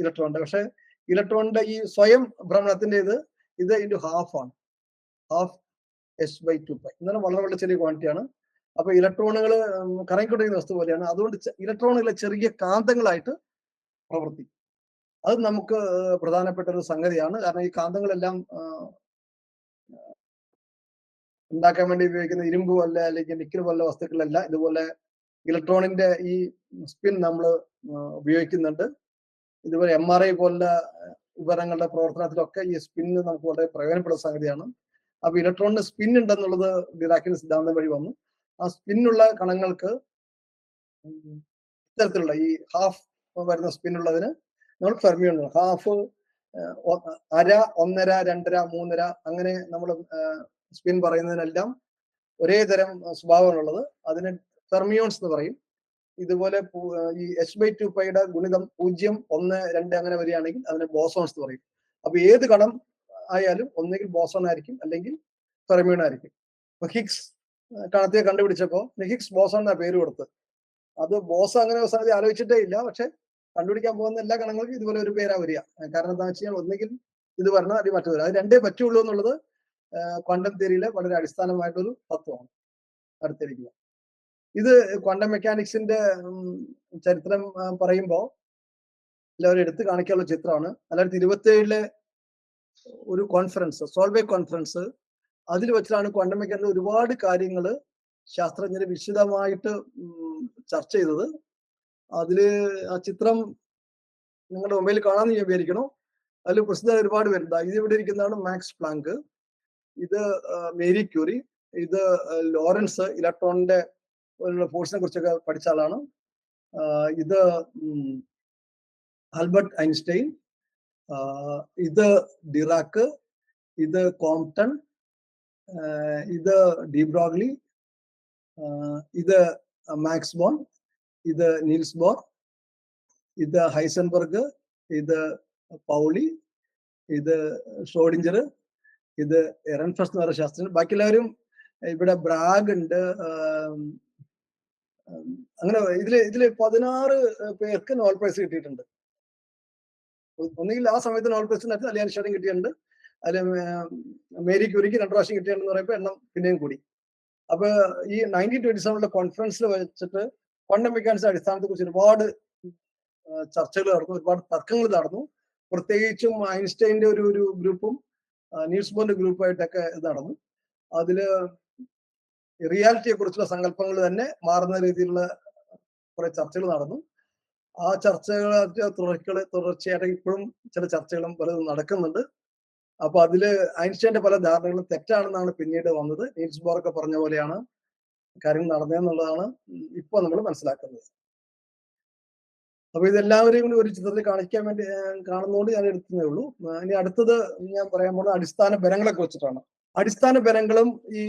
ഇലക്ട്രോണിന്റെ. പക്ഷെ ഇലക്ട്രോണിന്റെ ഈ സ്വയം ഭ്രമണത്തിന്റെ ഇത് ഇതിന്റെ ഹാഫ് ആണ്, ഹാഫ് h/2π എന്നാലും വളരെ ചെറിയ ക്വാണ്ടിറ്റിയാണ്. അപ്പൊ ഇലക്ട്രോണുകൾ കറങ്ങിക്കൊണ്ടിരിക്കുന്ന വസ്തു പോലെയാണ്. അതുകൊണ്ട് ഇലക്ട്രോണുകളെ ചെറിയ കാന്തങ്ങളായിട്ട് പ്രവർത്തിക്കും. അത് നമുക്ക് പ്രധാനപ്പെട്ട ഒരു സംഗതിയാണ്. കാരണം ഈ കാന്തങ്ങളെല്ലാം ഉണ്ടാക്കാൻ വേണ്ടി ഉപയോഗിക്കുന്ന ഇരുമ്പ് പോലെ അല്ലെങ്കിൽ നിക്കൽ പോലുള്ള വസ്തുക്കളല്ല ഇതുപോലെ ഇലക്ട്രോണിന്റെ ഈ സ്പിൻ നമ്മൾ ഉപയോഗിക്കുന്നുണ്ട്. ഇതുപോലെ MRI പോലുള്ള ഉപകരണങ്ങളുടെ പ്രവർത്തനത്തിലൊക്കെ ഈ സ്പിന്ന് നമുക്ക് വളരെ പ്രയോജനപ്പെടുന്ന സംഗതിയാണ്. അപ്പൊ ഇലക്ട്രോണിന് സ്പിൻ ഉണ്ടെന്നുള്ളത് ഡിറാക്കിന്റെ സിദ്ധാന്തം വഴി വന്നു. ആ സ്പിന്നുള്ള കണങ്ങൾക്ക് ഇത്തരത്തിലുള്ള ഈ ഹാഫ് വരുന്ന സ്പിന്നുള്ളതിന് നമ്മൾ ഫെർമിയോൺ, ഹാഫ്, അര, 1.5, 2.5, 3.5 അങ്ങനെ നമ്മൾ സ്പിൻ പറയുന്നതിനെല്ലാം ഒരേ തരം സ്വഭാവമാണുള്ളത്. അതിന് ഫെർമിയോൺസ് എന്ന് പറയും. ഇതുപോലെ ഈ h/2π ഗുണിതം 0, 1, 2 അങ്ങനെ വരികയാണെങ്കിൽ അതിനെ ബോസോൺസ് എന്ന് പറയും. അപ്പൊ ഏത് കണം ആയാലും ഒന്നുകിൽ ബോസോൺ ആയിരിക്കും അല്ലെങ്കിൽ ഫെർമിയോൺ ആയിരിക്കും. ഇപ്പൊ ഹിഗ്സ് കണത്തെ കണ്ടുപിടിച്ചപ്പോ ഹിഗ്സ് ബോസോൺ എന്നാ പേര് കൊടുത്തത്. അത് ബോസ് അങ്ങനെ ഒരു സംഗതി ആലോചിച്ചിട്ടേ ഇല്ല. പക്ഷെ കണ്ടുപിടിക്കാൻ പോകുന്ന എല്ലാ കണങ്ങൾക്കും ഇതുപോലെ ഒരു പേരാ വരിക. കാരണം എന്താ വെച്ച് കഴിഞ്ഞാൽ ഒന്നുകിൽ ഇത് വരണം അല്ലെങ്കിൽ മറ്റു അത് രണ്ടേ പറ്റുള്ളൂ എന്നുള്ളത് ക്വാണ്ടം തിയറിയിലെ വളരെ അടിസ്ഥാനമായിട്ടൊരു തത്വമാണ്. അടുത്തിരിക്കുക. ഇത് ക്വാണ്ടം മെക്കാനിക്സിന്റെ ചരിത്രം പറയുമ്പോൾ എല്ലാവരും എടുത്തു കാണിക്കാനുള്ള ചിത്രമാണ്. 2027 ഒരു കോൺഫറൻസ്, സോൾവേ കോൺഫറൻസ്, അതിൽ വെച്ചിട്ടാണ് ക്വാണ്ടം മെക്കാനിക്സിന്റെ ഒരുപാട് കാര്യങ്ങൾ ശാസ്ത്രജ്ഞർ വിശദമായിട്ട് ചർച്ച ചെയ്തത്. അതില് ആ ചിത്രം നിങ്ങളുടെ മൊബൈലിൽ കാണാമെന്ന് ഞാൻ വിചാരിക്കണം. അതിൽ പ്രസിദ്ധ ഒരുപാട് പേരുണ്ട്. ഇത് ഇവിടെ ഇരിക്കുന്നതാണ് മാക്സ് പ്ലാങ്ക്, ഇത് മേരി ക്യൂറി, ഇത് ലോറൻസ് ഇലക്ട്രോണിന്റെ ഫോഴ്സിനെ കുറിച്ചൊക്കെ പഠിച്ച ആളാണ്. ഇത് ആൽബർട്ട് ഐൻസ്റ്റൈൻ, ഇത് ഡിറാക്ക്, ഇത് കോംപ്ടൺ, ഇത് ഡീബ്രോഗ്ലി, ഇത് മാക്സ് ബോൺ, ഇത് നീൽസ് ബോർ, ഇത് ഹൈസൻബർഗ്, ഇത് പൗളി, ഇത് ഷ്രോഡിഞ്ചർ, ഇത് എറൻഫസ് എന്ന് പറയുന്ന ശാസ്ത്രജ്ഞൻ. ബാക്കി എല്ലാവരും ഇവിടെ ബ്രാഗ് ഉണ്ട്. അങ്ങനെ ഇതില് 16 പേർക്ക് നോബൽ പ്രൈസ് കിട്ടിയിട്ടുണ്ട്. ഒന്നുകിൽ ആ സമയത്ത് നോബൽ പ്രൈസ് അല്ലെങ്കിൽ ഐൻസ്റ്റൈൻ കിട്ടിയിട്ടുണ്ട്, അതിൽ മേരി ക്യൂരിക്ക് 2 പ്രാവശ്യം കിട്ടിയിട്ടുണ്ടെന്ന് പറയുമ്പോൾ എണ്ണം പിന്നെയും കൂടി. അപ്പൊ ഈ 1927 കോൺഫറൻസിൽ വെച്ചിട്ട് ക്വാണ്ടം മെക്കാനിക്സ് അടിസ്ഥാനത്തെ കുറിച്ച് ഒരുപാട് ചർച്ചകൾ നടന്നു, ഒരുപാട് തർക്കങ്ങൾ നടന്നു. പ്രത്യേകിച്ചും ഐൻസ്റ്റൈന്റെ ഒരു ഗ്രൂപ്പും നീൽസ് ബോറിന്റെ ഗ്രൂപ്പായിട്ടൊക്കെ നടന്നു. അതില് റിയാലിറ്റിയെ കുറിച്ചുള്ള സങ്കല്പങ്ങൾ തന്നെ മാറുന്ന രീതിയിലുള്ള കുറെ ചർച്ചകൾ നടന്നു. ആ ചർച്ചകൾ തുടർച്ചയായിട്ട് ഇപ്പോഴും ചില ചർച്ചകളും പലതും നടക്കുന്നുണ്ട്. അപ്പൊ അതില് ഐൻസ്റ്റൈന്റെ പല ധാരണകളും തെറ്റാണെന്നാണ് പിന്നീട് വന്നത്. നീൽസ് ബോർ ഒക്കെ പറഞ്ഞ പോലെയാണ് കാര്യങ്ങൾ നടന്നതെന്നുള്ളതാണ് ഇപ്പോൾ നമ്മൾ മനസ്സിലാക്കുന്നത്. അപ്പൊ ഇതെല്ലാവരെയും കൂടി ഒരു ചിത്രത്തിൽ കാണിക്കാൻ വേണ്ടി കാണുന്നതുകൊണ്ട് ഞാൻ എടുത്തതേ ഉള്ളൂ. ഇനി അടുത്തത് ഞാൻ പറയാൻ പോകുന്നത് അടിസ്ഥാന ബലങ്ങളെ കുറിച്ചിട്ടാണ്. അടിസ്ഥാന ബലങ്ങളും ഈ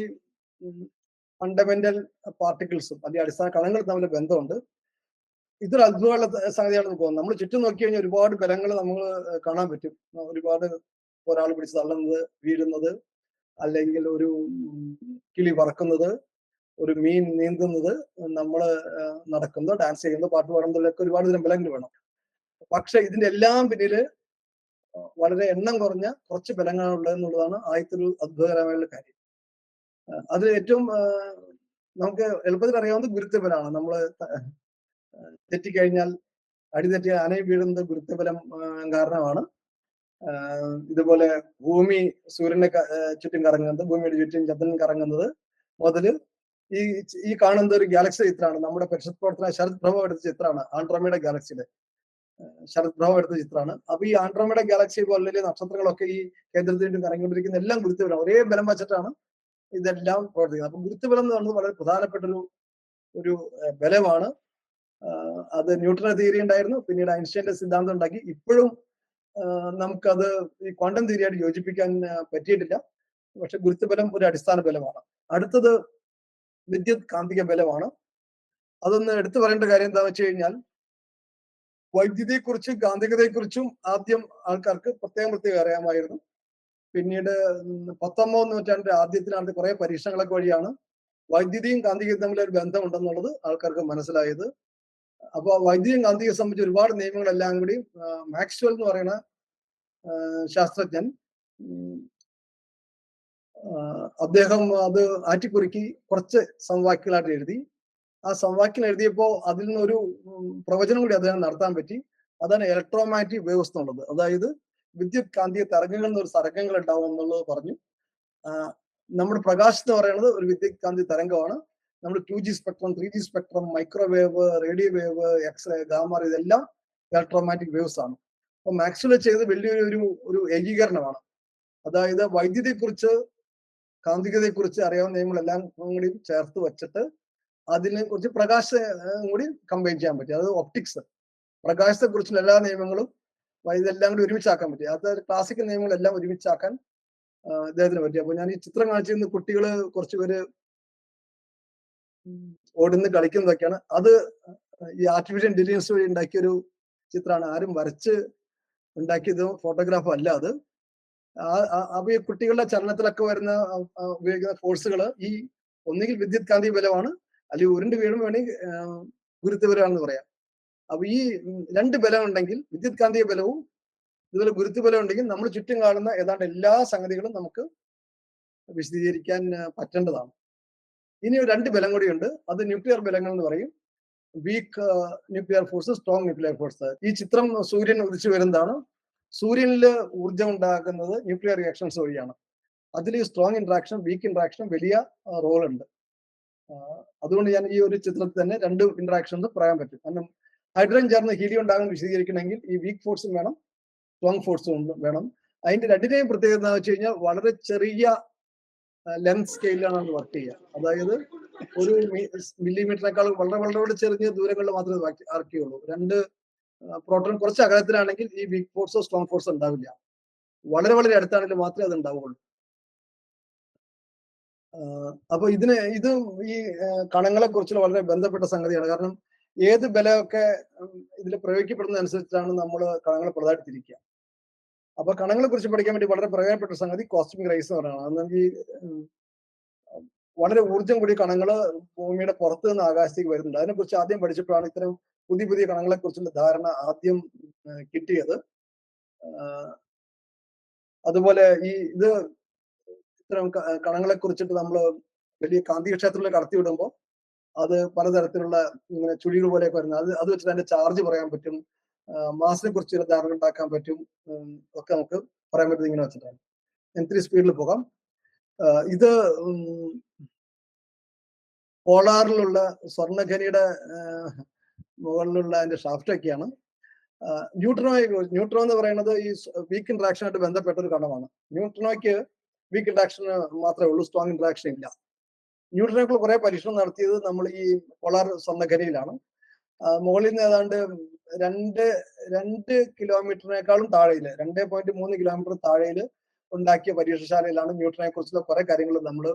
ഫണ്ടമെന്റൽ പാർട്ടിക്കിൾസും അല്ലെങ്കിൽ അടിസ്ഥാന കണങ്ങൾ തമ്മിൽ ബന്ധമുണ്ട്. ഇതൊരു അത്ഭുതമുള്ള സംഗതിയാണെന്ന് തോന്നുന്നു. നമ്മൾ ചുറ്റും നോക്കി കഴിഞ്ഞാൽ ഒരുപാട് ബലങ്ങൾ നമ്മൾ കാണാൻ പറ്റും. ഒരുപാട് ഒരാൾ പിടിച്ച് തള്ളുന്നത്, വീഴുന്നത്, അല്ലെങ്കിൽ ഒരു കിളി പറക്കുന്നത്, ഒരു മീൻ നീന്തുന്നത്, നമ്മൾ നടക്കുന്നത്, ഡാൻസ് ചെയ്യുന്നത്, പാട്ട് പാടുന്നതിലൊക്കെ ഒരുപാട് തരം ബലങ്ങൾ വേണം. പക്ഷെ ഇതിന്റെ എല്ലാം പിന്നില് വളരെ എണ്ണം കുറഞ്ഞ കുറച്ച് ബലങ്ങളാണുള്ളത് എന്നുള്ളതാണ് ആദ്യത്തെ ഒരു അത്ഭുതകരമായുള്ള കാര്യം. അത് ഏറ്റവും നമുക്ക് എളുപ്പത്തിൽ അറിയാവുന്നത് ഗുരുത്വബലമാണ്. നമ്മൾ തെറ്റിക്കഴിഞ്ഞാൽ അടിതെറ്റി ആനയും വീഴുന്നത് ഗുരുത്വബലം കാരണമാണ്. ഇതുപോലെ ഭൂമി സൂര്യനെ ചുറ്റും കറങ്ങുന്നത്, ഭൂമിയുടെ ചുറ്റും ചന്ദ്രൻ കറങ്ങുന്നത് മുതല് ഈ കാണുന്നത് ഒരു ഗാലക്സി ചിത്രമാണ്. നമ്മുടെ പരിഷത്ത് പ്രവർത്തന ശരത് പ്രഭവ് എടുത്ത ചിത്രമാണ്. ആൻഡ്രോമേഡ ഗാലക്സിയുടെ ശരത് പ്രഭവ് എടുത്ത ചിത്രമാണ്. അപ്പൊ ഈ ആൻഡ്രോമേഡ ഗാലക്സി പോലെ നക്ഷത്രങ്ങളൊക്കെ ഈ കേന്ദ്രത്തിൽ കറങ്ങിക്കൊണ്ടിരിക്കുന്ന എല്ലാം ഗുരുത്വബലം, ഒരേ ബലം വെച്ചിട്ടാണ് ഇതെല്ലാം പ്രവർത്തിക്കുന്നത്. അപ്പൊ ഗുരുത്വബലം എന്ന് പറയുന്നത് വളരെ പ്രധാനപ്പെട്ട ഒരു ബലമാണ്. അത് ന്യൂട്ടന്റെ തിയറി ഉണ്ടായിരുന്നു, പിന്നീട് ഐൻസ്റ്റൈന്റെ സിദ്ധാന്തം ഉണ്ടാക്കി. ഇപ്പോഴും നമുക്കത് ഈ ക്വാണ്ടം തിയറിയായിട്ട് യോജിപ്പിക്കാൻ പറ്റിയിട്ടില്ല. പക്ഷെ ഗുരുത്വബലം ഒരു അടിസ്ഥാന ബലമാണ്. അടുത്തത് വിദ്യുത് കാന്തിക ബലമാണ്. അതൊന്ന് എടുത്തു പറയേണ്ട കാര്യം എന്താണെന്ന് വെച്ച് കഴിഞ്ഞാൽ വൈദ്യുതിയെക്കുറിച്ചും കാന്തികതയെക്കുറിച്ചും ആദ്യം ആൾക്കാർക്ക് പ്രത്യേകം അറിയാമായിരുന്നു. പിന്നീട് 19ാം നൂറ്റാണ്ടിന്റെ ആദ്യത്തിലാണ് കുറെ പരീക്ഷണങ്ങളൊക്കെ വഴിയാണ് വൈദ്യുതിയും കാന്തികതയും തമ്മിൽ ഒരു ബന്ധമുണ്ടെന്നുള്ളത് ആൾക്കാർക്ക് മനസ്സിലായത്. അപ്പൊ വൈദ്യുതിയും കാന്തികയെ സംബന്ധിച്ച് ഒരുപാട് നിയമങ്ങളെല്ലാം കൂടി മാക്സ്വെൽ എന്ന് പറയുന്ന ശാസ്ത്രജ്ഞൻ അദ്ദേഹം അത് ആറ്റിക്കുറുക്കി കുറച്ച് സമവാക്യങ്ങളായിട്ട് എഴുതി. ആ സമവാക്യം എഴുതിയപ്പോ അതിൽ നിന്നൊരു പ്രവചനം കൂടി അദ്ദേഹം നടത്താൻ പറ്റി. അതാണ് ഇലക്ട്രോമാഗ്നറ്റിക് വേവ്സ് എന്നുള്ളത്. അതായത് വിദ്യുത് കാന്തിക തരംഗങ്ങൾ എന്നൊരു തരംഗങ്ങൾ ഉണ്ടാവും എന്നുള്ളത് പറഞ്ഞു. നമ്മുടെ പ്രകാശം എന്ന് പറയുന്നത് ഒരു വിദ്യുത് കാന്തി തരംഗമാണ്. നമ്മൾ 2G spectrum, 3G spectrum, microwave, radio wave, x ray, gamma, ഇതെല്ലാം ഇലക്ട്രോമാഗ്നറ്റിക് വേവ്സ് ആണ്. അപ്പൊ മാക്സ്വെൽ ചെയ്ത് വലിയൊരു ഏകീകരണമാണ്. അതായത് വൈദ്യുതിയെക്കുറിച്ച് കാന്തികതയെക്കുറിച്ച് അറിയാവുന്ന നിയമങ്ങളെല്ലാം കൂടി ചേർത്ത് വെച്ചിട്ട് അതിനെ കുറിച്ച് പ്രകാശം കൂടി കമ്പൈൻ ചെയ്യാൻ പറ്റി. അത് ഒപ്റ്റിക്സ്, പ്രകാശത്തെ കുറിച്ചുള്ള എല്ലാ നിയമങ്ങളും ഇതെല്ലാം കൂടി ഒരുമിച്ചാക്കാൻ പറ്റി. അത് ക്ലാസിക്കൽ നിയമങ്ങളെല്ലാം ഒരുമിച്ചാക്കാൻ അദ്ദേഹത്തിന് പറ്റി. അപ്പൊ ഞാൻ ഈ ചിത്രം കാണിച്ചിരുന്ന കുട്ടികള് കുറച്ചുപേര് ഓടുന്ന് കളിക്കുന്നതൊക്കെയാണ്. അത് ഈ ആർട്ടിഫിഷ്യൽ ഇന്റലിജൻസ് വഴി ഉണ്ടാക്കിയൊരു ചിത്രമാണ്. ആരും വരച്ച് ഉണ്ടാക്കിയത് ഫോട്ടോഗ്രാഫ് അല്ല അത്. അപ്പൊ ഈ കുട്ടികളുടെ ചലനത്തിലൊക്കെ വരുന്ന ഉപയോഗിക്കുന്ന ഫോഴ്സുകൾ ഈ ഒന്നുകിൽ വിദ്യുത് കാന്തിക ബലമാണ്, അല്ലെങ്കിൽ ഉരുണ്ട് വീഴും വേണമെങ്കിൽ ഗുരുത്വബലമാണെന്ന് പറയാം. അപ്പൊ ഈ രണ്ട് ബലം ഉണ്ടെങ്കിൽ, വിദ്യുത് കാന്തിക ബലവും ഇതുപോലെ ഗുരുത്വബലം ഉണ്ടെങ്കിൽ നമ്മൾ ചുറ്റും കാണുന്ന ഏതാണ്ട് എല്ലാ സംഗതികളും നമുക്ക് വിശദീകരിക്കാൻ പറ്റേണ്ടതാണ്. ഇനി രണ്ട് ബലം കൂടിയുണ്ട്, അത് ന്യൂക്ലിയർ ബലങ്ങൾ എന്ന് പറയും. Weak nuclear force, strong nuclear force. ഈ ചിത്രം സൂര്യൻ ഉദിച്ചു വരുന്നതാണ്. സൂര്യനിൽ ഊർജം ഉണ്ടാക്കുന്നത് ന്യൂക്ലിയർ റിയാക്ഷൻസ് വഴിയാണ്. അതിൽ സ്ട്രോങ് ഇന്ററാക്ഷൻ, വീക്ക് ഇന്ററാക്ഷൻ വലിയ റോൾ ഉണ്ട്. അതുകൊണ്ട് ഞാൻ ഈ ഒരു ചിത്രത്തിൽ തന്നെ രണ്ട് ഇന്ററാക്ഷൻസ് പറയാൻ പറ്റും. കാരണം ഹൈഡ്രജൻ ചേർന്ന് ഹീലിയം ഉണ്ടാകുന്ന വിശദീകരിക്കണമെങ്കിൽ ഈ വീക്ക് ഫോഴ്സും വേണം, സ്ട്രോങ് ഫോഴ്സും വേണം. അതിന്റെ രണ്ടിനെയും പ്രത്യേകത എന്ന് വെച്ച് കഴിഞ്ഞാൽ വളരെ ചെറിയ ലെങ്ത് സ്കെയിലാണ് അത് വർക്ക് ചെയ്യുക. അതായത് ഒരു മില്ലിമീറ്ററിനേക്കാൾ വളരെ വളരെ ചെറിയ ദൂരങ്ങളിൽ മാത്രമേ വർക്ക് ചെയ്യുള്ളൂ. രണ്ട് പ്രോട്ടോൺ കുറച്ച് അകലത്തിലാണെങ്കിൽ ഈ വീക്ക് ഫോഴ്സോ സ്ട്രോങ് ഫോഴ്സോ ഉണ്ടാവില്ല. വളരെ വളരെ അടുത്താണെങ്കിൽ മാത്രമേ അത് ഉണ്ടാവുള്ളൂ. അപ്പൊ ഇത് ഈ കണങ്ങളെ കുറിച്ചുള്ള വളരെ ബന്ധപ്പെട്ട സംഗതിയാണ്. കാരണം ഏത് ബലമൊക്കെ ഇതിൽ പ്രയോഗിക്കപ്പെടുന്നതനുസരിച്ചാണ് നമ്മൾ കണങ്ങളെ പ്രധാനമായിട്ട് തിരിക്കുക. അപ്പൊ കണങ്ങളെ കുറിച്ച് പഠിക്കാൻ വേണ്ടി വളരെ പ്രധാനപ്പെട്ട സംഗതി കോസ്മിക് റേസ് എന്ന് പറയുന്നത്. അതെങ്കിൽ വളരെ ഊർജ്ജം കൂടിയ കണങ്ങൾ ഭൂമിയുടെ പുറത്ത് നിന്ന് ആകാശത്തേക്ക് വരുന്നുണ്ട്. അതിനെക്കുറിച്ച് ആദ്യം പഠിച്ചപ്പോഴാണ് ഇത്തരം പുതിയ പുതിയ കണങ്ങളെ കുറിച്ചുള്ള ധാരണ ആദ്യം കിട്ടിയത്. അതുപോലെ ഇത് ഇത്തരം കണങ്ങളെ കുറിച്ചിട്ട് നമ്മൾ വലിയ കാന്തിക ക്ഷേത്രത്തിൽ കടത്തിവിടുമ്പോൾ അത് പലതരത്തിലുള്ള ഇങ്ങനെ ചുഴികൾ പോലെയൊക്കെ വരുന്നത്, അത് വെച്ചിട്ട് അതിന്റെ ചാർജ് പറയാൻ പറ്റും, മാസിനെ കുറിച്ച് ചില ധാരണ ഉണ്ടാക്കാൻ പറ്റും, ഒക്കെ നമുക്ക് പറയാൻ പറ്റുന്നത് ഇങ്ങനെ വെച്ചിട്ടാണ്. ഇത്തിരി സ്പീഡിൽ പോകാം. ഇത് പോളാറിലുള്ള സ്വർണ്ണഖനിയുടെ മുകളിലുള്ള അതിന്റെ ഷാഫ്റ്റൊക്കെയാണ്. ന്യൂട്രോൺ എന്ന് പറയുന്നത് ഈ വീക്ക് ഇന്ററാക്ഷനായിട്ട് ബന്ധപ്പെട്ട ഒരു കണമാണ്. ന്യൂട്രോണോയ്ക്ക് വീക്ക് ഇന്ററാക്ഷൻ മാത്രമേ ഉള്ളൂ, സ്ട്രോങ് ഇന്ററാക്ഷൻ ഇല്ല. ന്യൂട്രോണുകൾ കുറെ പരീക്ഷണം നടത്തിയത് നമ്മൾ ഈ പോളാർ സ്വർണ്ണഖനിയിലാണ്. മുകളിൽ നിന്ന് ഏതാണ്ട് 2 കിലോമീറ്ററിനേക്കാളും താഴെയിൽ, 2.3 കിലോമീറ്റർ താഴെയിൽ ഉണ്ടാക്കിയ പരീക്ഷണശാലയിലാണ് ന്യൂട്രോണെ കുറിച്ചുള്ള കുറെ കാര്യങ്ങൾ നമ്മൾ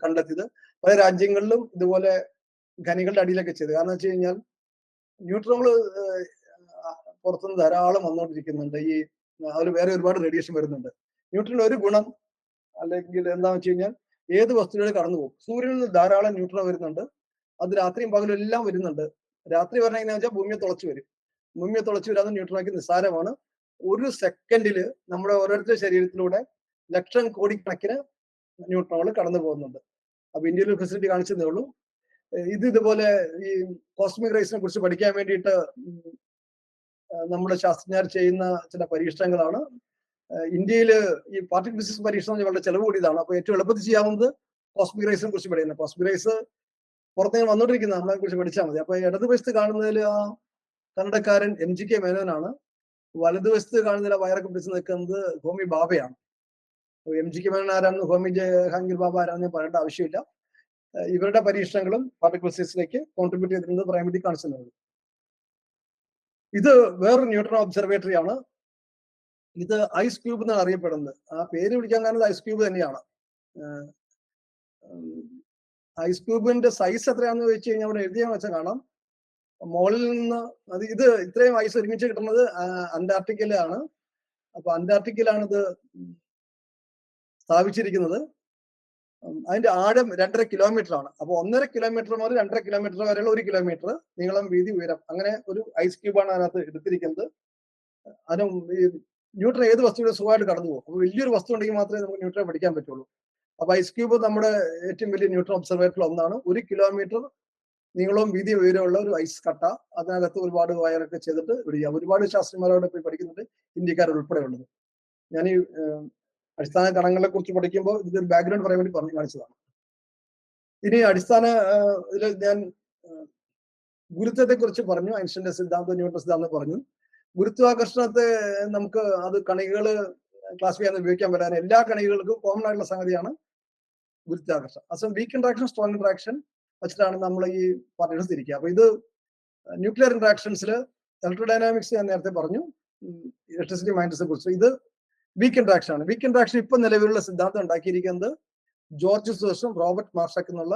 കണ്ടെത്തിയത്. പല രാജ്യങ്ങളിലും ഇതുപോലെ ഖനികളുടെ അടിയിലൊക്കെ ചെയ്ത്. കാരണം വെച്ച് കഴിഞ്ഞാൽ ന്യൂട്രോണുകൾ പുറത്തുനിന്ന് ധാരാളം വന്നുകൊണ്ടിരിക്കുന്നുണ്ട്. ഈ അതിൽ വേറെ ഒരുപാട് റേഡിയേഷൻ വരുന്നുണ്ട്. ന്യൂട്രോണിന്റെ ഒരു ഗുണം അല്ലെങ്കിൽ എന്താണെന്ന് വെച്ച് കഴിഞ്ഞാൽ ഏത് വസ്തുക്കളിൽ കടന്നു പോകും. സൂര്യനിൽ നിന്ന് ധാരാളം ന്യൂട്രോൺ വരുന്നുണ്ട്. അത് രാത്രിയും പകലും എല്ലാം വരുന്നുണ്ട്. രാത്രി പറഞ്ഞ എങ്ങനെയാ വെച്ചാൽ ഭൂമിയെ തുളച്ചു വരും. ഭൂമിയെ തുളച്ചു വരാതെ ന്യൂട്രോണൊക്കെ നിസ്സാരമാണ്. ഒരു സെക്കൻഡില് നമ്മുടെ ഓരോരുത്തരുടെ ശരീരത്തിലൂടെ ലക്ഷം കോടിക്കണക്കിന് ന്യൂട്രോണുകൾ കടന്നു പോകുന്നുണ്ട്. അപ്പൊ ഇന്ത്യയിൽ ഒരു ഫെസിലിറ്റി കാണിച്ചതേ ഉള്ളൂ. ഇതുപോലെ ഈ കോസ്മിക് റേസിനെ കുറിച്ച് പഠിക്കാൻ വേണ്ടിയിട്ട് നമ്മുടെ ശാസ്ത്രജ്ഞർ ചെയ്യുന്ന ചില പരീക്ഷണങ്ങളാണ്. ഇന്ത്യയിൽ ഈ പാർട്ടിക്കൽ ഫിസിക്സ് പരീക്ഷണം വളരെ ചെലവ് കൂടിയതാണ്. അപ്പൊ ഏറ്റവും എളുപ്പത്തിൽ ചെയ്യാവുന്നത് കോസ്മിക് റേസിനെ കുറിച്ച് പഠിക്കുന്നത്. കോസ്മിക് റേസ് പുറത്തേക്ക് വന്നോണ്ടിരിക്കുന്നത്, നമ്മളെ കുറിച്ച് പഠിച്ചാൽ മതി. അപ്പൊ ഇടതുവശത്ത് കാണുന്നതിൽ ആ കന്നഡക്കാരൻ MGK മേനോനാണ്. വലതുവശത്ത് കാണുന്നതിൽ വയറൊക്കെ പിടിച്ച് നിൽക്കുന്നത് ഹോമി ബാബയാണ്. MGK മേനോൻ ആരാണെന്ന് ഹോമി ജഹാംഗീർ ബാബ ആരാണെന്ന് പറയേണ്ട ആവശ്യമില്ല. ഇവരുടെ പരീക്ഷണങ്ങളും പാർട്ടിക്കൽ ഫിസിക്സിലേക്ക് കോൺട്രിബ്യൂട്ട് ചെയ്തിരുന്നത് പറയാൻ വേണ്ടി കാണിച്ചിരുന്നത്. ഇത് വേറൊരു ന്യൂട്രോൺ ഒബ്സർവേറ്ററി ആണ്. ഇത് ഐസ് ക്യൂബ് എന്നാണ് അറിയപ്പെടുന്നത്. ആ പേര് വിളിക്കാൻ കാരണം ഐസ് ക്യൂബ് തന്നെയാണ്. ഐസ് ക്യൂബിന്റെ സൈസ് എത്രയാണെന്ന് വെച്ച് കഴിഞ്ഞാൽ അവിടെ എഴുതിയാൽ വെച്ചാൽ കാണാം. മുകളിൽ നിന്ന് ഇത് ഇത്രയും ഐസ് ഒരുമിച്ച് കിട്ടുന്നത് അന്റാർട്ടിക്കയിലാണ്. അപ്പൊ അന്റാർട്ടിക്കയിലാണ് ഇത് സ്ഥാപിച്ചിരിക്കുന്നത്. അതിന്റെ ആഴം 2.5 കിലോമീറ്റർ ആണ്. അപ്പൊ 1.5 കിലോമീറ്റർ മുതൽ 2.5 കിലോമീറ്റർ വരെയുള്ള 1 കിലോമീറ്റർ നീളം, വീതി, ഉയരം, അങ്ങനെ ഒരു ഐസ് ക്യൂബാണ് അതിനകത്ത് എടുത്തിരിക്കുന്നത്. അതിന് ന്യൂട്രോൺ ഏത് വസ്തുവിനെ സുഖമായിട്ട് കടന്നു പോകും. അപ്പൊ വലിയൊരു വസ്തു ഉണ്ടെങ്കിൽ മാത്രമേ നമുക്ക് ന്യൂട്രോൺ പഠിക്കാൻ പറ്റുള്ളൂ. അപ്പൊ ഐസ് ക്യൂബ് നമ്മുടെ ഏറ്റവും വലിയ ന്യൂട്രോൺ ഒബ്സർവേറ്ററിൽ ഒന്നാണ്. 1 കിലോമീറ്റർ നീളവും വീതി ഉയരമുള്ള ഒരു ഐസ് കട്ട. അതിനകത്ത് ഒരുപാട് വയറൊക്കെ ചെയ്തിട്ട് പിടിക്കാം. ഒരുപാട് ശാസ്ത്രജ്ഞന്മാരോട് പോയി പഠിക്കുന്നുണ്ട്, ഇന്ത്യക്കാർ ഉൾപ്പെടെ ഉള്ളത്. ഞാൻ ഈ അടിസ്ഥാന കണങ്ങളെ കുറിച്ച് പഠിക്കുമ്പോൾ ഇതിന്റെ ബാക്ക്ഗ്രൗണ്ട് പറയാൻ വേണ്ടി പറഞ്ഞു കാണിച്ചതാണ്. ഇനി അടിസ്ഥാന ഇതിൽ ഞാൻ ഗുരുത്വത്തെ കുറിച്ച് പറഞ്ഞു. ഐൻസ്റ്റൈന്റെ സിദ്ധാന്തം, ന്യൂട്ടൺ സിദ്ധാന്തം പറഞ്ഞു. ഗുരുത്വാകർഷണത്തെ നമുക്ക് അത് കണികകൾ ക്ലാസിഫൈ ചെയ്യാൻ ഉപയോഗിക്കാൻ വരാൻ എല്ലാ കണികകൾക്കും കോമൺ ആയിട്ടുള്ള സംഗതിയാണ് ഗുരുത്വാകർഷണം. അസം വീക്ക് ഇന്ററാക്ഷൻ, സ്ട്രോങ് ഇന്ററാക്ഷൻ വെച്ചിട്ടാണ് നമ്മൾ ഈ പാർട്ടിക്കിൾസ് തിരിക്കുക. അപ്പൊ ഇത് ന്യൂക്ലിയർ ഇന്ററാക്ഷൻസിൽ ഇലക്ട്രോഡൈനാമിക്സ് ഞാൻ നേരത്തെ പറഞ്ഞു, ഇലക്ട്രിസിറ്റി മൈനസിനെ കുറിച്ച്. ഇത് വീക്ക് ഇന്ററാക്ഷൻ ആണ്. വീക്ക് ഇന്ററാക്ഷൻ ഇപ്പൊ നിലവിലുള്ള സിദ്ധാന്തം ഉണ്ടാക്കിയിരിക്കുന്നത് ജോർജ് സോഴ്സും റോബർട്ട് മാർഷക് എന്നുള്ള